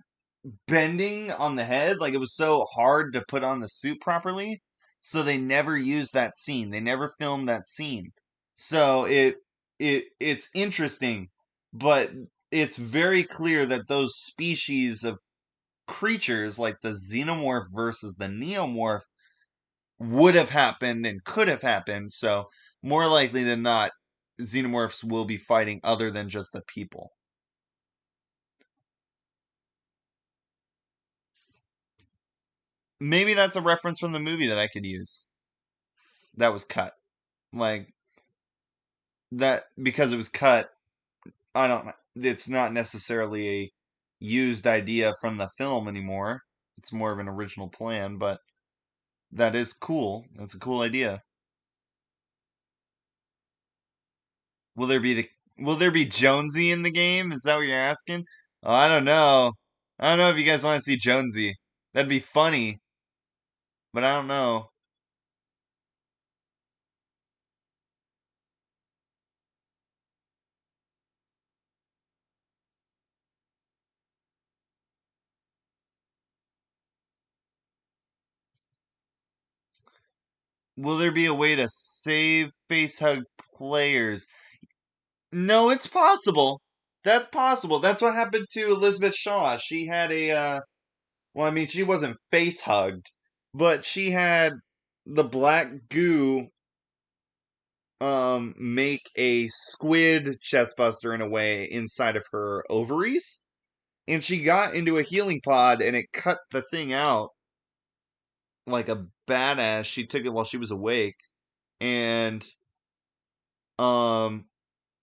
bending on the head. Like, it was so hard to put on the suit properly. So they never used that scene. They never filmed that scene. So it's interesting, but it's very clear that those species of creatures like the xenomorph versus the neomorph would have happened and could have happened. So more likely than not, xenomorphs will be fighting other than just the people. Maybe that's a reference from the movie that I could use. That was cut. Like that because it was cut. I don't. It's not necessarily a used idea from the film anymore. It's more of an original plan, but that is cool. That's a cool idea. Will there be the Will there be Jonesy in the game? Is that what you're asking? Oh, I don't know. I don't know if you guys want to see Jonesy. That'd be funny, but I don't know. Will there be a way to save Facehug players? No, it's possible. That's possible. That's what happened to Elizabeth Shaw. She had a well, I mean, she wasn't face hugged, but she had the black goo make a squid chestbuster in a way inside of her ovaries, and she got into a healing pod and it cut the thing out like a badass. She took it while she was awake, and um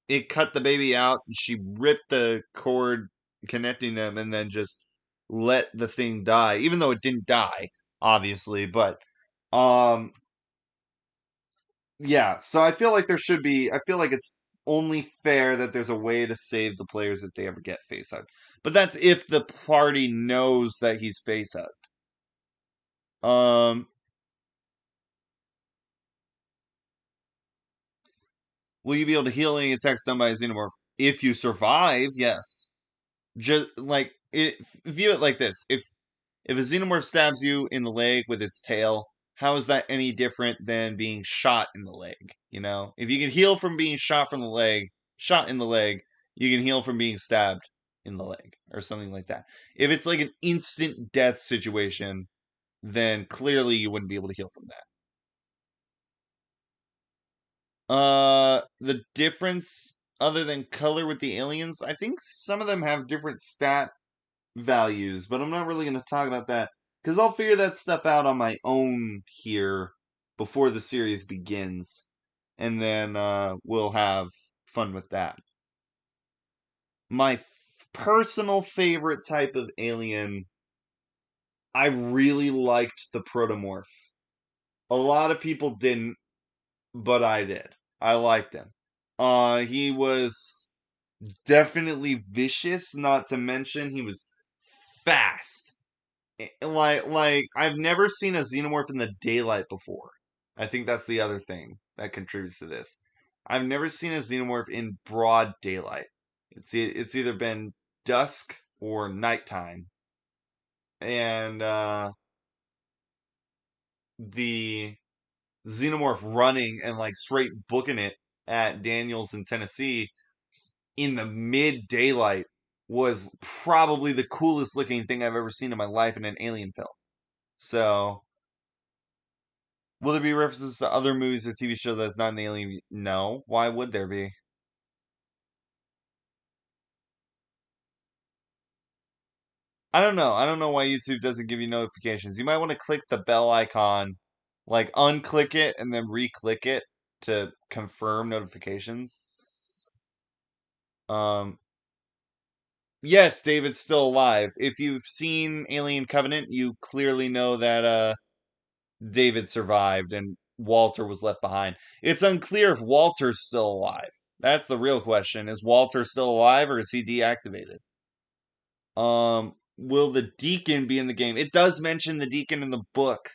it cut the baby out. She ripped the cord connecting them and then just let the thing die, even though it didn't die, obviously. But um, yeah. So I feel like there should be. I feel like it's only fair that there's a way to save the players if they ever get face hugged. But that's if the party knows that he's face hugged. Um, will you be able to heal any attacks done by a xenomorph if you survive? Yes. Just like view it like this: if a xenomorph stabs you in the leg with its tail, how is that any different than being shot in the leg? You know, if you can heal from being shot in the leg, you can heal from being stabbed in the leg or something like that. If it's like an instant death situation, then clearly you wouldn't be able to heal from that. The difference other than color with the aliens, I think some of them have different stat values, but I'm not really going to talk about that because I'll figure that stuff out on my own here before the series begins, and then we'll have fun with that. My personal favorite type of alien, I really liked the protomorph. A lot of people didn't, but I did. I liked him. He was definitely vicious, not to mention he was fast. Like I've never seen a xenomorph in the daylight before. I think that's the other thing that contributes to this. I've never seen a xenomorph in broad daylight. It's either been dusk or nighttime, and the xenomorph running and like straight booking it at Daniels in Tennessee in the mid daylight was probably the coolest looking thing I've ever seen in my life in an alien film. So will there be references to other movies or TV shows that's not in the Alien? No. Why would there be? I don't know. I don't know why YouTube doesn't give you notifications. You might want to click the bell icon, like unclick it and then re-click it to confirm notifications. Um, yes, David's still alive. If you've seen Alien Covenant, you clearly know that David survived and Walter was left behind. It's unclear if Walter's still alive. That's the real question. Is Walter still alive or is he deactivated? Will the Deacon be in the game? It does mention the Deacon in the book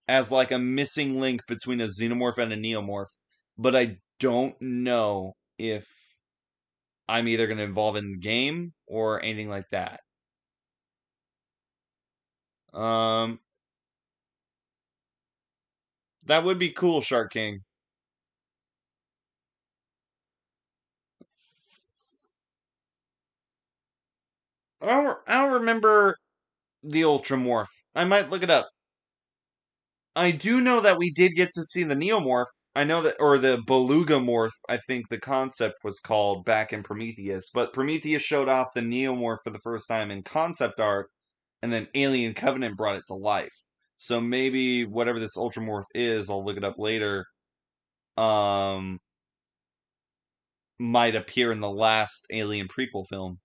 as like a missing link between a xenomorph and a neomorph, but I don't know if I'm either going to involve in the game or anything like that. Um, That would be cool, Shark King. I don't remember the Ultramorph. I might look it up. I do know that we did get to see the Neomorph. I know that, or the Belugamorph, I think the concept was called back in Prometheus. But Prometheus showed off the Neomorph for the first time in concept art, and then Alien Covenant brought it to life. So maybe whatever this Ultramorph is, I'll look it up later, um, might appear in the last Alien prequel film.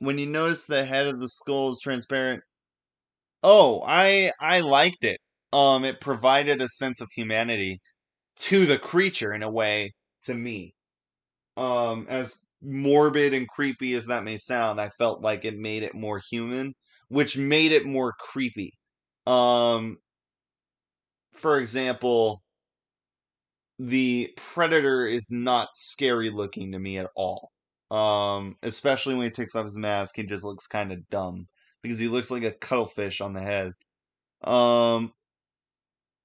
When you notice the head of the skull is transparent, oh, I liked it. It provided a sense of humanity to the creature in a way to me. As morbid and creepy as that may sound, I felt like it made it more human, which made it more creepy. Um, for example, the predator is not scary looking to me at all. Especially when he takes off his mask, he just looks kind of dumb because he looks like a cuttlefish on the head. Um,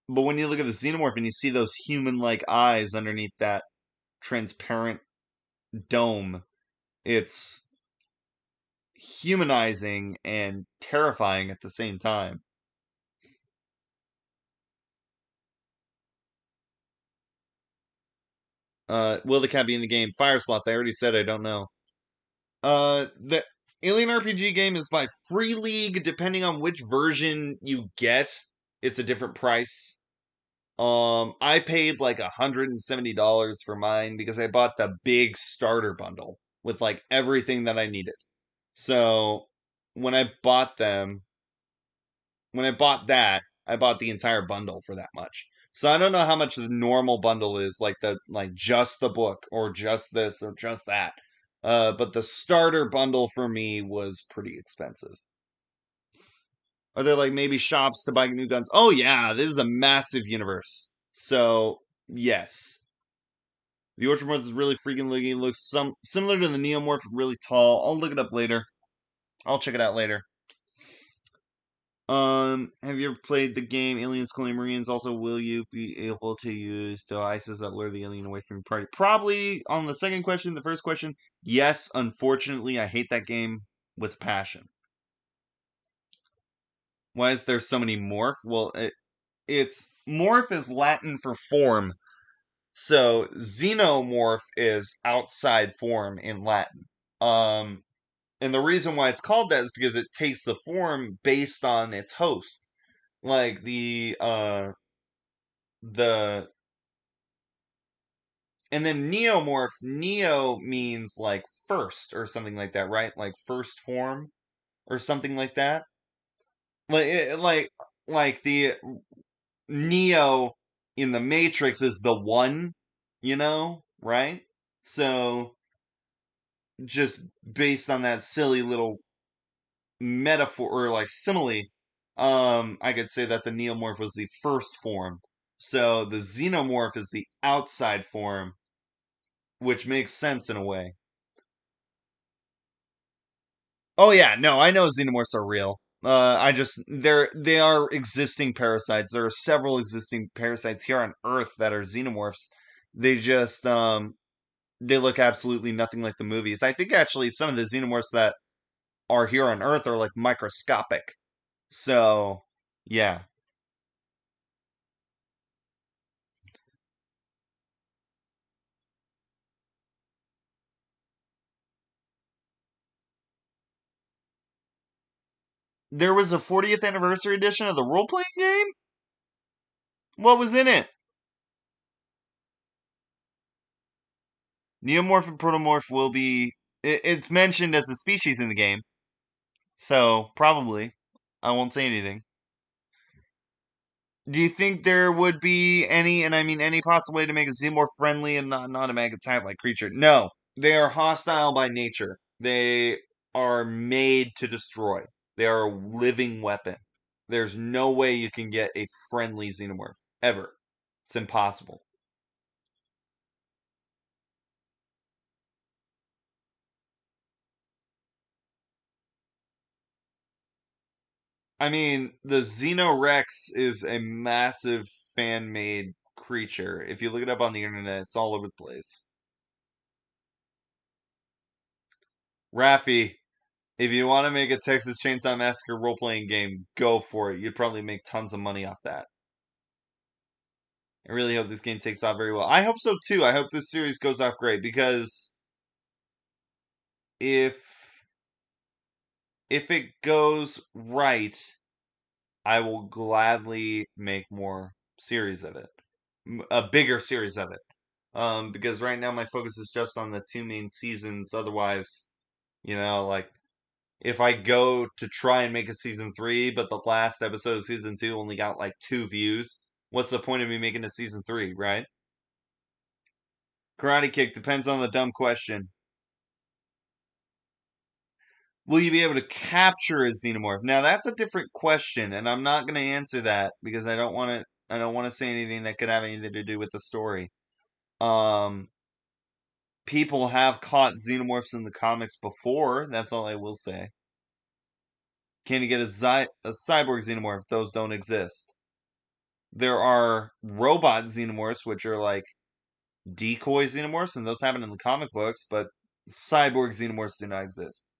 but when you look at the xenomorph and you see those human-like eyes underneath that transparent dome, it's humanizing and terrifying at the same time. Will the cat be in the game? Fire Sloth, I already said I don't know. The Alien RPG game is by Free League. Depending on which version you get, it's a different price. I paid like $170 for mine because I bought the big starter bundle with like everything that I needed. So when I bought them, when I bought that, I bought the entire bundle for that much. So I don't know how much the normal bundle is, like just the book or just this or just that. But the starter bundle for me was pretty expensive. Are there like maybe shops to buy new guns? Oh yeah, this is a massive universe. So yes, the Ultramorph is really freaking looking. Looks similar to the Neomorph, really tall. I'll look it up later. I'll check it out later. Have you ever played the game Aliens Colonial Marines? Also, will you be able to use devices that lure the alien away from your party? Probably on the second question. The first question, yes. Unfortunately, I hate that game with passion. Why is there so many morph? Well, it's morph is Latin for form. So xenomorph is outside form in Latin. Um, and the reason why it's called that is because it takes the form based on its host. Like the and then neomorph, neo means like first or something like that, right? Like first form or something like that. Like like the Neo in the Matrix is the one, right? So just based on that silly little metaphor or like simile, I could say that the neomorph was the first form. So the xenomorph is the outside form, which makes sense in a way. Oh yeah, no, I know xenomorphs are real. They are existing parasites. There are several existing parasites here on Earth that are xenomorphs. They just they look absolutely nothing like the movies. I think actually some of the xenomorphs that are here on Earth are like microscopic. So, yeah. There was a 40th anniversary edition of the role-playing game? What was in it? Neomorph and protomorph will be it's mentioned as a species in the game. So, probably. I won't say anything. Do you think there would be any, and I mean any possible way to make a xenomorph friendly and not a mag attack like creature? No. They are hostile by nature. They are made to destroy. They are a living weapon. There's no way you can get a friendly xenomorph. Ever. It's impossible. I mean, the Xenorex is a massive fan-made creature. If you look it up on the internet, it's all over the place. Raffy, if you want to make a Texas Chainsaw Massacre role-playing game, go for it. You'd probably make tons of money off that. I really hope this game takes off very well. I hope so too. I hope this series goes off great because if it goes right, I will gladly make more series of it, a bigger series of it. Because right now my focus is just on the two main seasons. Otherwise, like if I go to try and make a season 3, but the last episode of season 2 only got like 2 views, what's the point of me making a season 3, right? Karate Kick depends on the dumb question. Will you be able to capture a xenomorph? Now that's a different question, and I'm not going to answer that because I don't want to. I don't want to say anything that could have anything to do with the story. Um, People have caught xenomorphs in the comics before. That's all I will say. Can you get a cyborg xenomorph? Those don't exist. There are robot xenomorphs, which are like decoy xenomorphs, and those happen in the comic books, but cyborg xenomorphs do not exist.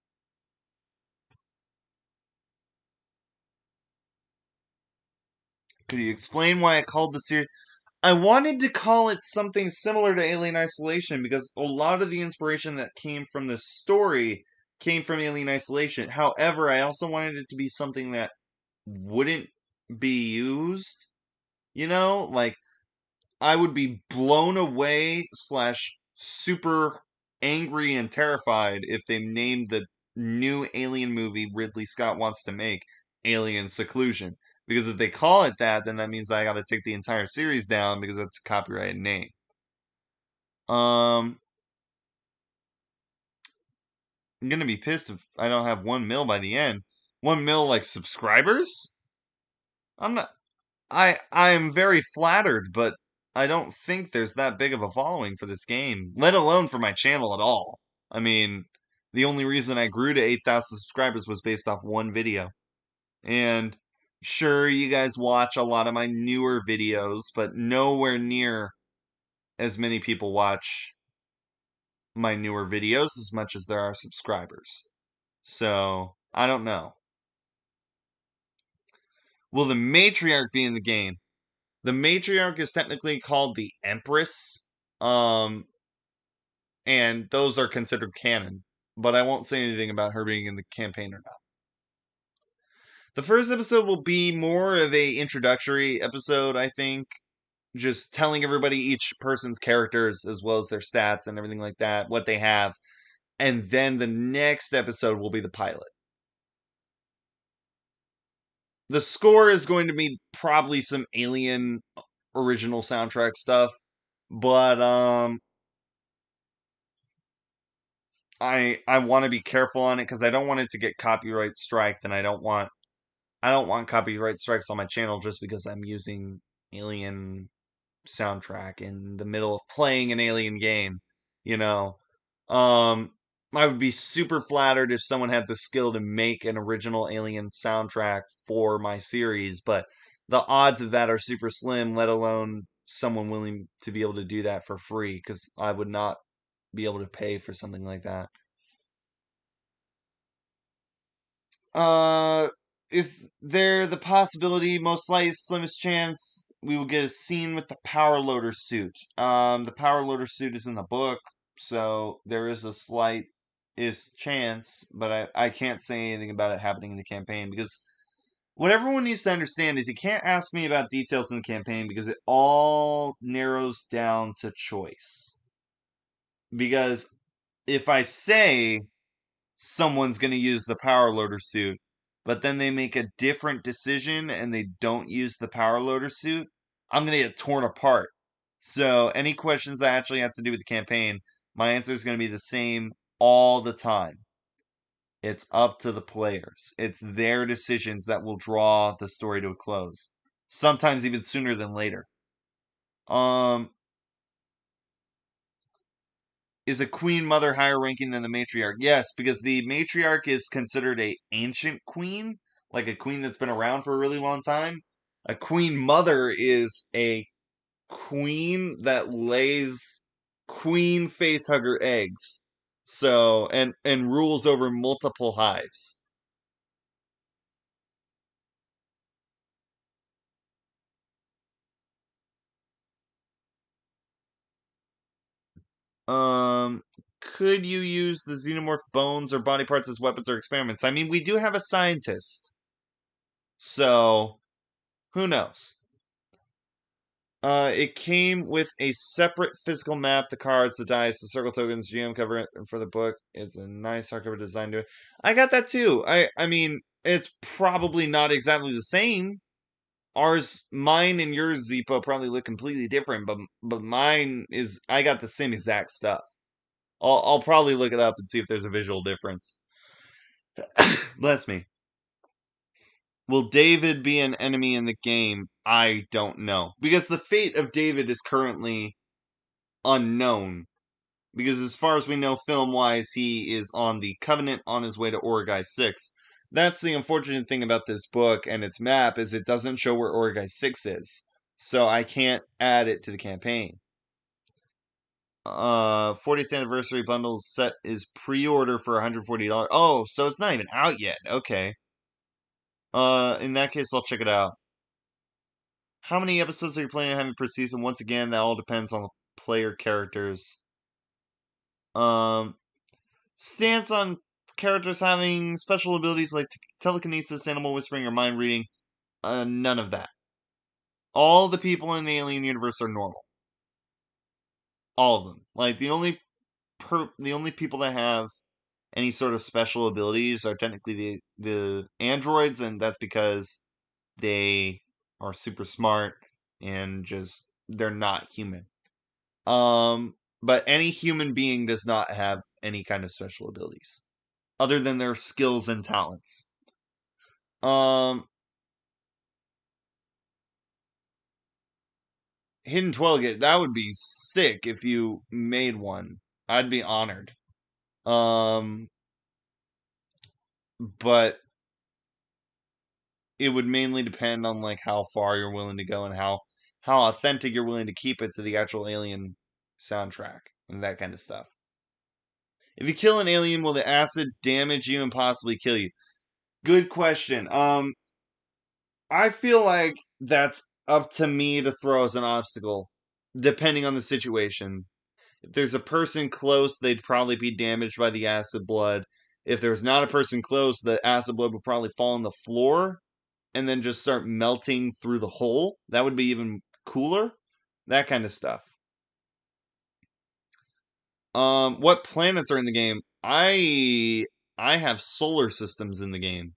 Could you explain why I called the series? I wanted to call it something similar to Alien Isolation because a lot of the inspiration that came from this story came from Alien Isolation. However, I also wanted it to be something that wouldn't be used. Like I would be blown away slash super angry and terrified if they named the new Alien movie Ridley Scott wants to make Alien Seclusion. Because if they call it that, then that means I got to take the entire series down because that's a copyrighted name. Um, I'm gonna be pissed if I don't have 1 mil by the end. 1 mil like subscribers? I'm not. I am very flattered, but I don't think there's that big of a following for this game, let alone for my channel at all. I mean, the only reason I grew to 8,000 subscribers was based off one video. And sure, you guys watch a lot of my newer videos, but nowhere near as many people watch my newer videos as much as there are subscribers. So, I don't know. Will the matriarch be in the game? The matriarch is technically called the Empress, and those are considered canon. But I won't say anything about her being in the campaign or not. The first episode will be more of a introductory episode, I think, just telling everybody each person's characters as well as their stats and everything like that, what they have, and then the next episode will be the pilot. The score is going to be probably some Alien original soundtrack stuff, but I want to be careful on it because I don't want it to get copyright striked, and I don't want copyright strikes on my channel just because I'm using Alien soundtrack in the middle of playing an Alien game. You know, um, I would be super flattered if someone had the skill to make an original Alien soundtrack for my series, but the odds of that are super slim. Let alone someone willing to be able to do that for free, because I would not be able to pay for something like that. Uh, is there the possibility, most likely, slimmest chance, we will get a scene with the power loader suit? The power loader suit is in the book, so there is a slight is chance, but I can't say anything about it happening in the campaign because what everyone needs to understand is you can't ask me about details in the campaign because it all narrows down to choice. Because if I say someone's going to use the power loader suit, but then they make a different decision and they don't use the power loader suit, I'm going to get torn apart. So, any questions that actually have to do with the campaign, my answer is going to be the same all the time. It's up to the players. It's their decisions that will draw the story to a close. Sometimes even sooner than later. Um, is a queen mother higher ranking than the matriarch? Yes, because the matriarch is considered a ancient queen. like a queen that's been around for a really long time. A queen mother is a queen that lays queen facehugger eggs. So and rules over multiple hives. Um, could you use the xenomorph bones or body parts as weapons or experiments? I mean, we do have a scientist, so who knows? It came with a separate physical map, the cards, the dice, the circle tokens, GM cover for the book. It's a nice hardcover design to it. I got that too. I mean, it's probably not exactly the same. Mine and yours, Zipa, probably look completely different, but mine is I got the same exact stuff. I'll probably look it up and see if there's a visual difference. Bless me. Will David be an enemy in the game? I don't know. Because the fate of David is currently unknown. Because as far as we know, film-wise, he is on the Covenant on his way to Origai 6. That's the unfortunate thing about this book and its map, is it doesn't show where Origai 6 is. So I can't add it to the campaign. 40th anniversary bundle set is pre-order for $140. Oh, so it's not even out yet. Okay. In that case, I'll check it out. How many episodes are you planning on having per season? Once again, that all depends on the player characters. Um, Stance on characters having special abilities like telekinesis, animal whispering, or mind reading. None of that. All the people in the alien universe are normal. All of them. Like the only people that have any sort of special abilities are technically the androids, and that's because they are super smart and just they're not human. But any human being does not have any kind of special abilities other than their skills and talents. Um, Hidden Twelgate, that would be sick if you made one. I'd be honored. Um, but it would mainly depend on like how far you're willing to go and how authentic you're willing to keep it to the actual Alien soundtrack and that kind of stuff. If you kill an alien, will the acid damage you and possibly kill you? Good question. I feel like that's up to me to throw as an obstacle, depending on the situation. If there's a person close, they'd probably be damaged by the acid blood. If there's not a person close, the acid blood would probably fall on the floor and then just start melting through the hole. That would be even cooler. That kind of stuff. What planets are in the game? I have solar systems in the game.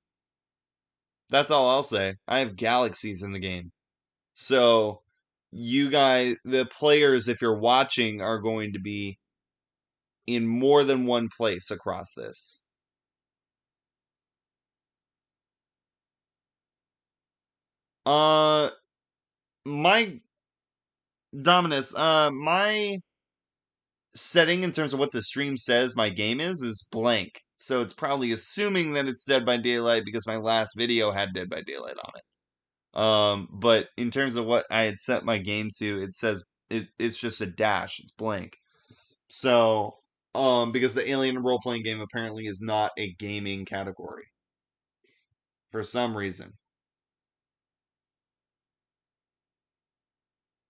That's all I'll say. I have galaxies in the game. So you guys, the players, if you're watching, are going to be in more than one place across this. Uh, my Dominus, my setting in terms of what the stream says my game is blank. So it's probably assuming that it's Dead by Daylight because my last video had Dead by Daylight on it. But in terms of what I had set my game to, it says it's just a dash. It's blank. So, because the Alien role playing game apparently is not a gaming category for some reason.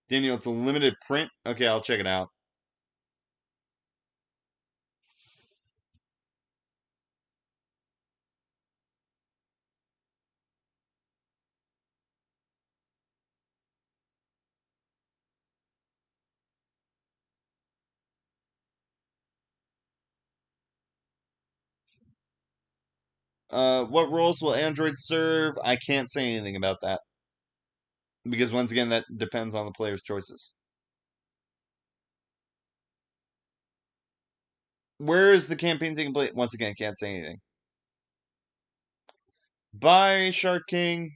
Daniel, it's a limited print. Okay, I'll check it out. What roles will androids serve? I can't say anything about that because once again, that depends on the player's choices. Where is the campaign taking place? Once again, can't say anything. Bye, Shark King.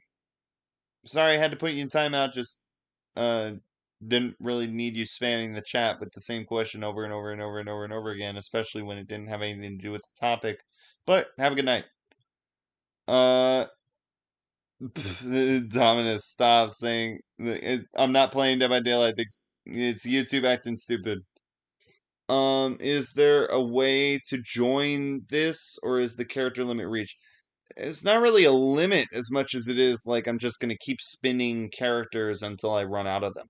Sorry, I had to put you in timeout. Just uh, didn't really need you spamming the chat with the same question over and over and over and over and over again, especially when it didn't have anything to do with the topic. But have a good night. Uh, Dominus, stop saying I'm not playing Dead by Daylight. It's YouTube acting stupid. Is there a way to join this, or is the character limit reached? It's not really a limit as much as it is like I'm just gonna keep spinning characters until I run out of them.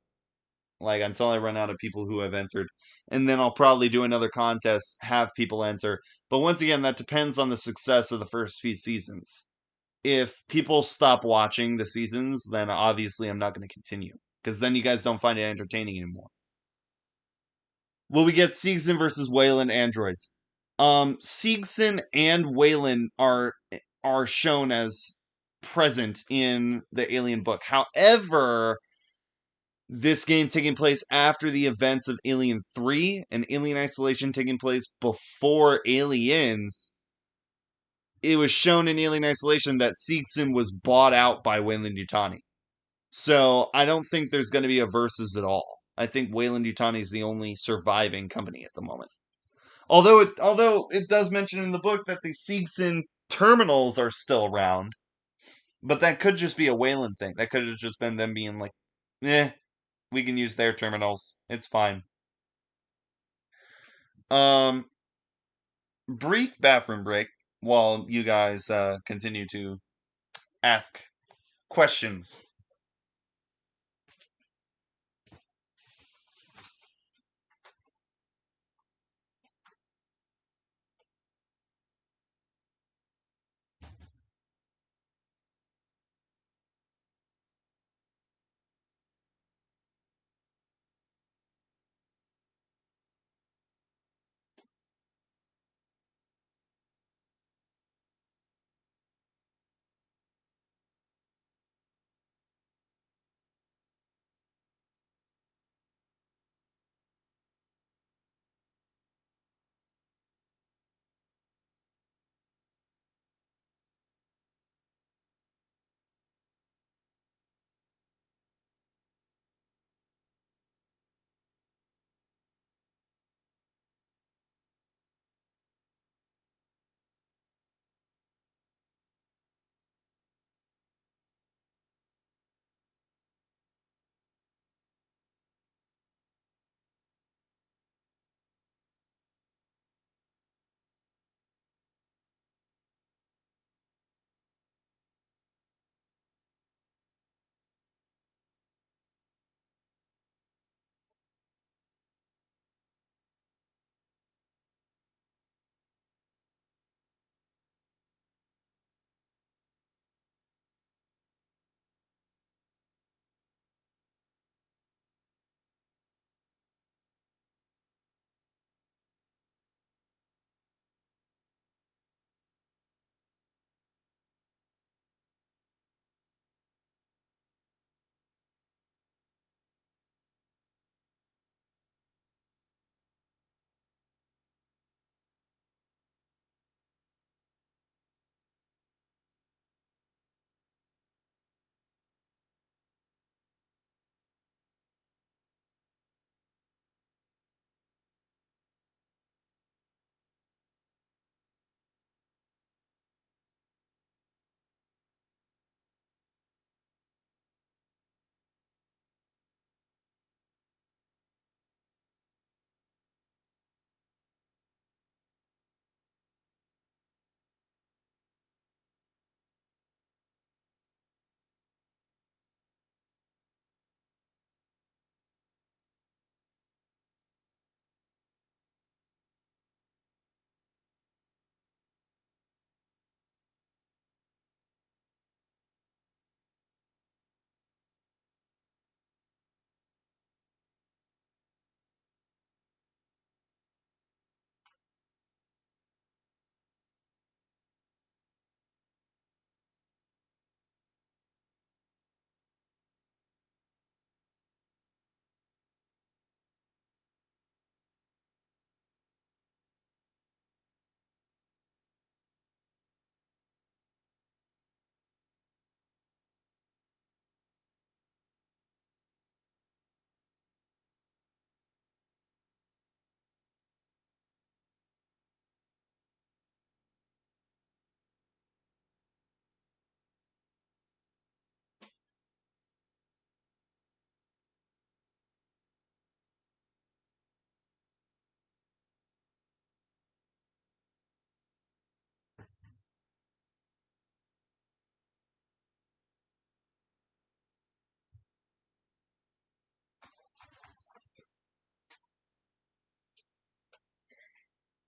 Like until I run out of people who have entered. And then I'll probably do another contest, have people enter. But once again, that depends on the success of the first few seasons. If people stop watching the seasons, then obviously I'm not going to continue. Because then you guys don't find it entertaining anymore. Will we get Siegson versus Wayland androids? Siegson and Wayland are shown as present in the Alien book. However, this game taking place after the events of Alien 3 and Alien Isolation taking place before Aliens, it was shown in Alien Isolation that Siegson was bought out by Weyland Yutani. So I don't think there's going to be a versus at all. I think Weyland Yutani is the only surviving company at the moment. Although it does mention in the book that the Siegson terminals are still around, but that could just be a Weyland thing. That could have just been them being like, eh, we can use their terminals. It's fine. Um, Brief bathroom break while you guys continue to ask questions.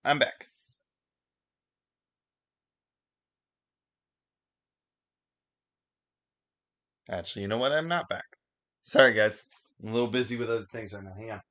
I'm back. Actually, you know what? I'm not back. Sorry, guys. I'm a little busy with other things right now. Hang on.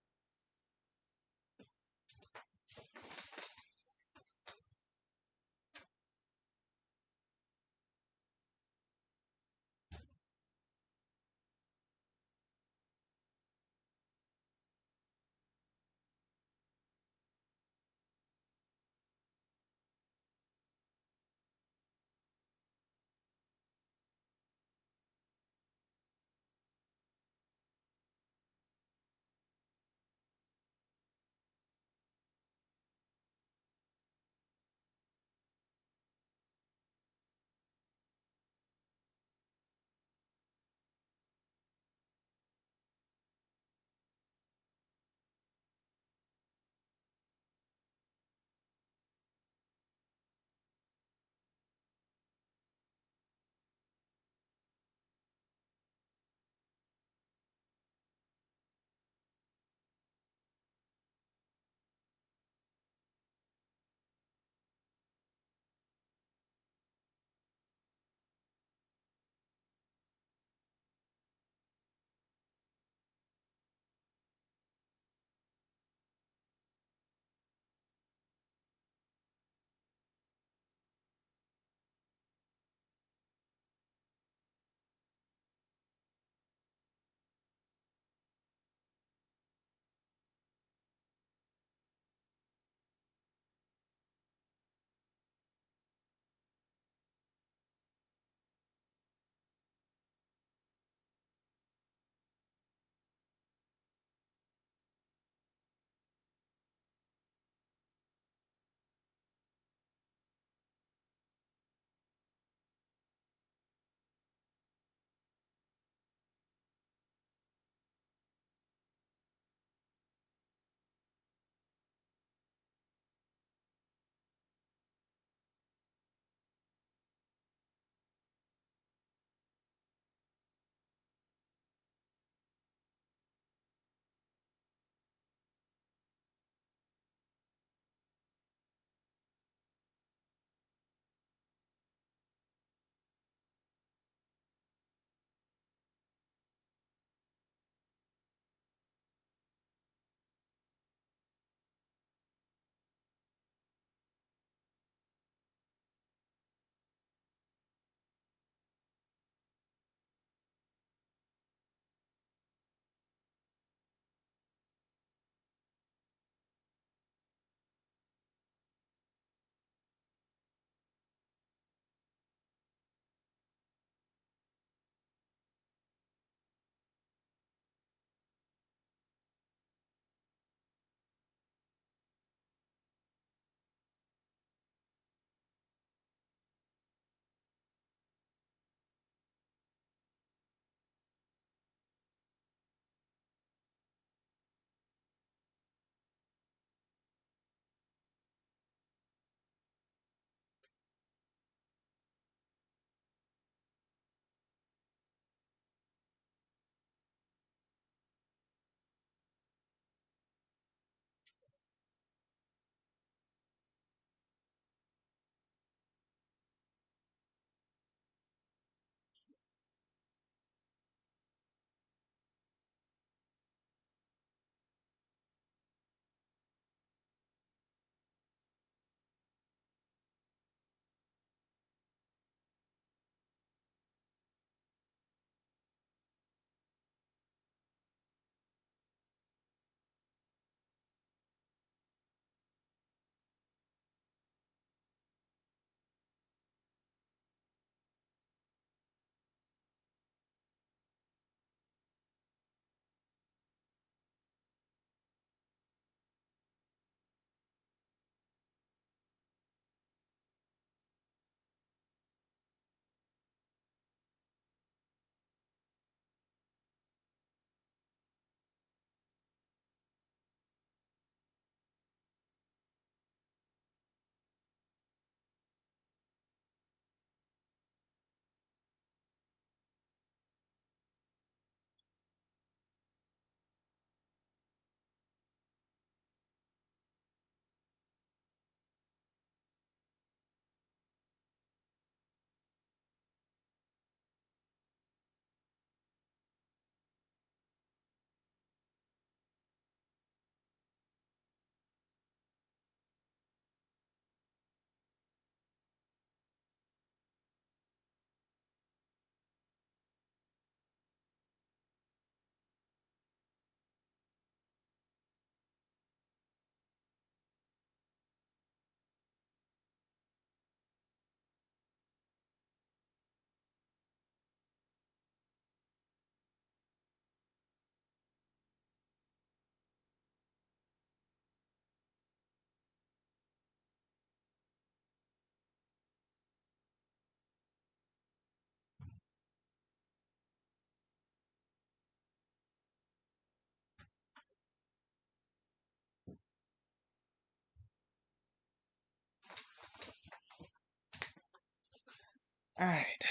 Alright.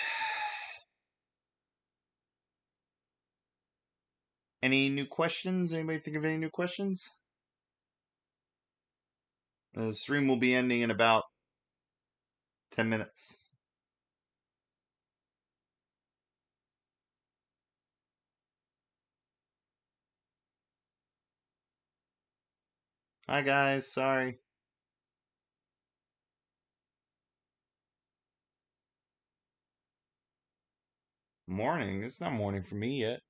Any new questions? Anybody think of any new questions? The stream will be ending in about 10 minutes. Hi, guys. Sorry. Morning? It's not morning for me yet.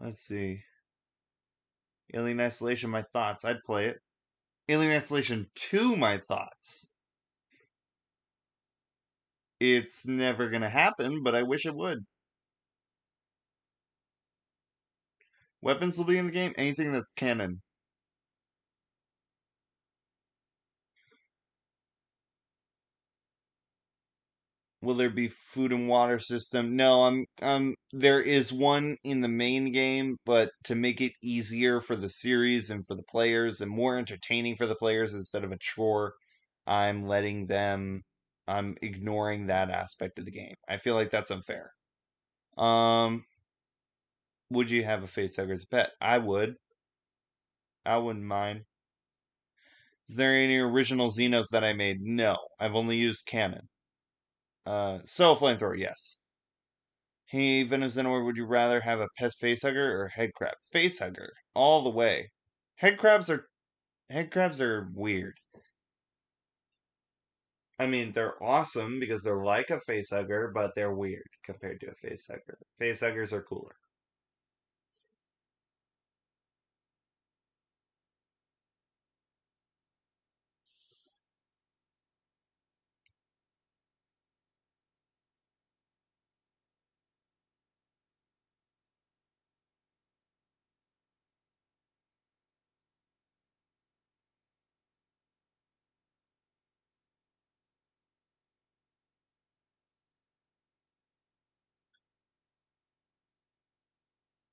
Let's see. Alien Isolation, my thoughts. I'd play it. Alien Isolation 2, my thoughts. It's never gonna happen, but I wish it would. Weapons will be in the game. Anything that's canon. Will there be food and water system? No, there is one in the main game, but to make it easier for the series and for the players and more entertaining for the players instead of a chore, I'm ignoring that aspect of the game. I feel like that's unfair. Um would you have a facehugger as a pet? I would. I wouldn't mind. Is there any original Xenos that I made? No. I've only used canon. So flamethrower, yes. Hey, Venom Xenor, would you rather have a pet facehugger or head crab? Facehugger, all the way. Head crabs are head crabs are weird. I mean, they're awesome because they're like a facehugger, but they're weird compared to a facehugger. Facehuggers are cooler.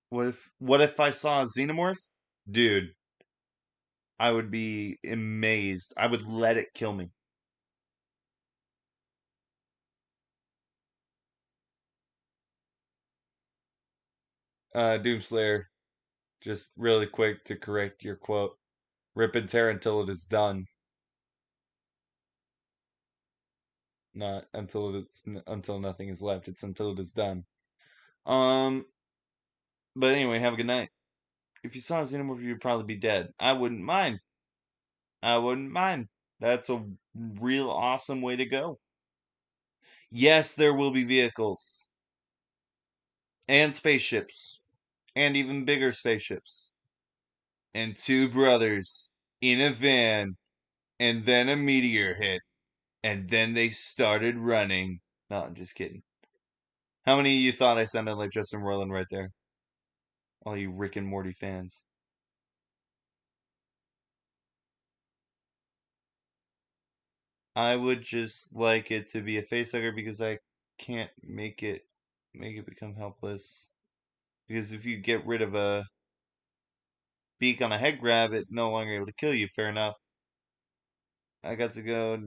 What if I saw a xenomorph? Dude, I would be amazed. I would let it kill me. Doomslayer, just really quick to correct your quote. Rip and tear until it is done. Not until nothing is left. It's until it is done. Um, but anyway, have a good night. If you saw a xenomorph, you'd probably be dead. I wouldn't mind. I wouldn't mind. That's a real awesome way to go. Yes, there will be vehicles and spaceships and even bigger spaceships and two brothers in a van, and then a meteor hit, and then they started running. No, I'm just kidding. How many of you thought I sounded like Justin Roiland right there? All you Rick and Morty fans. I would just like it to be a facehugger because I can't make it become helpless. Because if you get rid of a beak on a head grab, it no longer able to kill you. Fair enough. I got to go.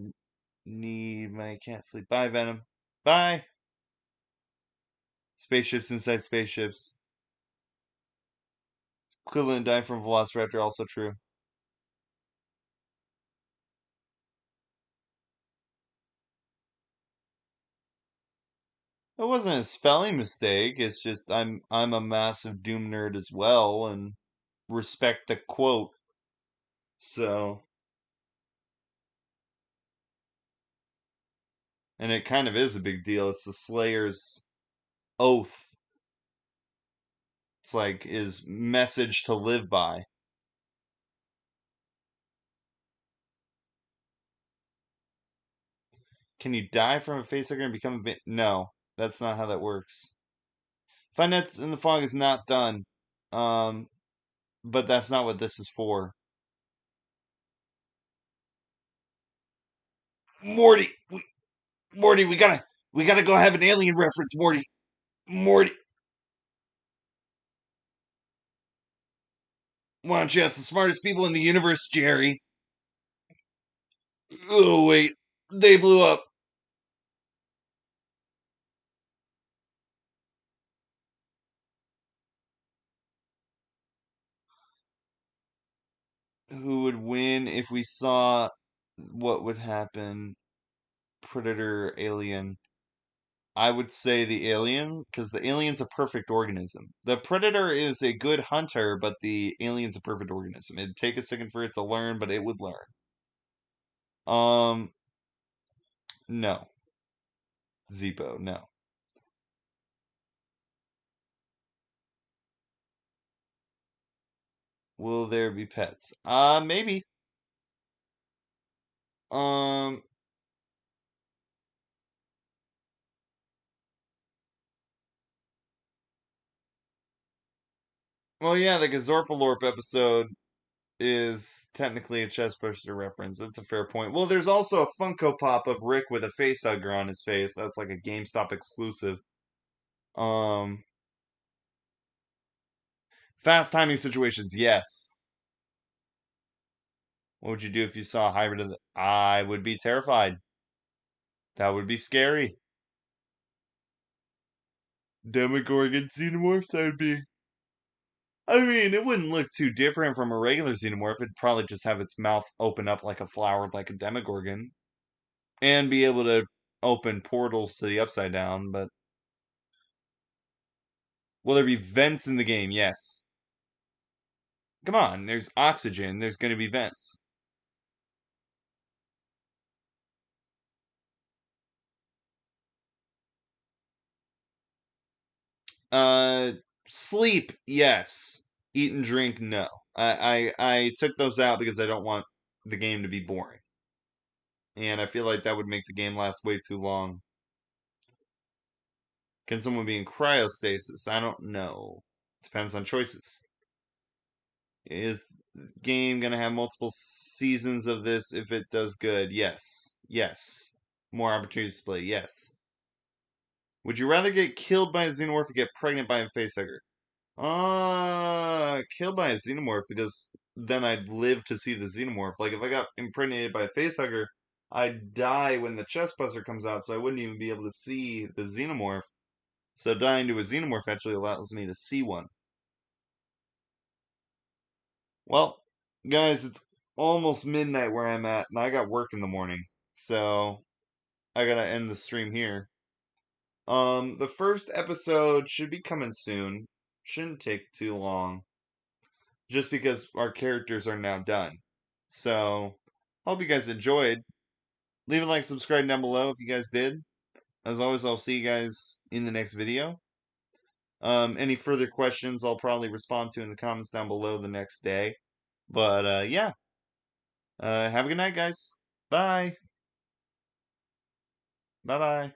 Need my can't sleep. Bye, Venom. Bye. Spaceships inside spaceships. Equivalent dying from Velociraptor, also true. It wasn't a spelling mistake. It's just I'm a massive Doom nerd as well and respect the quote. So, and it kind of is a big deal. It's the Slayer's oath. It's like his message to live by. Can you die from a facehugger and become a No, that's not how that works. Find Nets in the Fog is not done. Um, but that's not what this is for. Morty, Morty, we gotta go have an alien reference, Morty. Morty, why don't you ask the smartest people in the universe, Jerry? Oh wait, they blew up. Who would win if we saw what would happen? Predator, alien. I would say the alien, because the alien's a perfect organism. The predator is a good hunter, but the alien's a perfect organism. It'd take a second for it to learn, but it would learn. No. Zebo, no. Will there be pets? Maybe. Um, well, yeah, the Gazorpalorp episode is technically a chestburster reference. That's a fair point. Well, there's also a Funko Pop of Rick with a facehugger on his face. That's like a GameStop exclusive. Um, Fast timing situations, yes. What would you do if you saw a hybrid of the... I would be terrified. That would be scary. Demogorgon xenomorphs, I'd be... I mean, it wouldn't look too different from a regular xenomorph. It'd probably just have its mouth open up like a flower, like a demogorgon. And be able to open portals to the upside down, but... Will there be vents in the game? Yes. Come on, there's oxygen. There's going to be vents. Uh, Sleep, yes. Eat and drink, no. I took those out because I don't want the game to be boring. And I feel like that would make the game last way too long. Can someone be in cryostasis? I don't know. Depends on choices. Is the game gonna have multiple seasons of this if it does good? Yes. Yes. More opportunities to play? Yes. Would you rather get killed by a xenomorph or get pregnant by a facehugger? Killed by a xenomorph because then I'd live to see the xenomorph. Like if I got impregnated by a facehugger, I'd die when the chest buster comes out, so I wouldn't even be able to see the xenomorph. So dying to a xenomorph actually allows me to see one. Well, guys, it's almost midnight where I'm at, and I got work in the morning, so I gotta end the stream here. The first episode should be coming soon. Shouldn't take too long. Just because our characters are now done. So, hope you guys enjoyed. Leave a like, subscribe down below if you guys did. As always, I'll see you guys in the next video. Any further questions, I'll probably respond to in the comments down below the next day. But, yeah. Have a good night, guys. Bye. Bye-bye.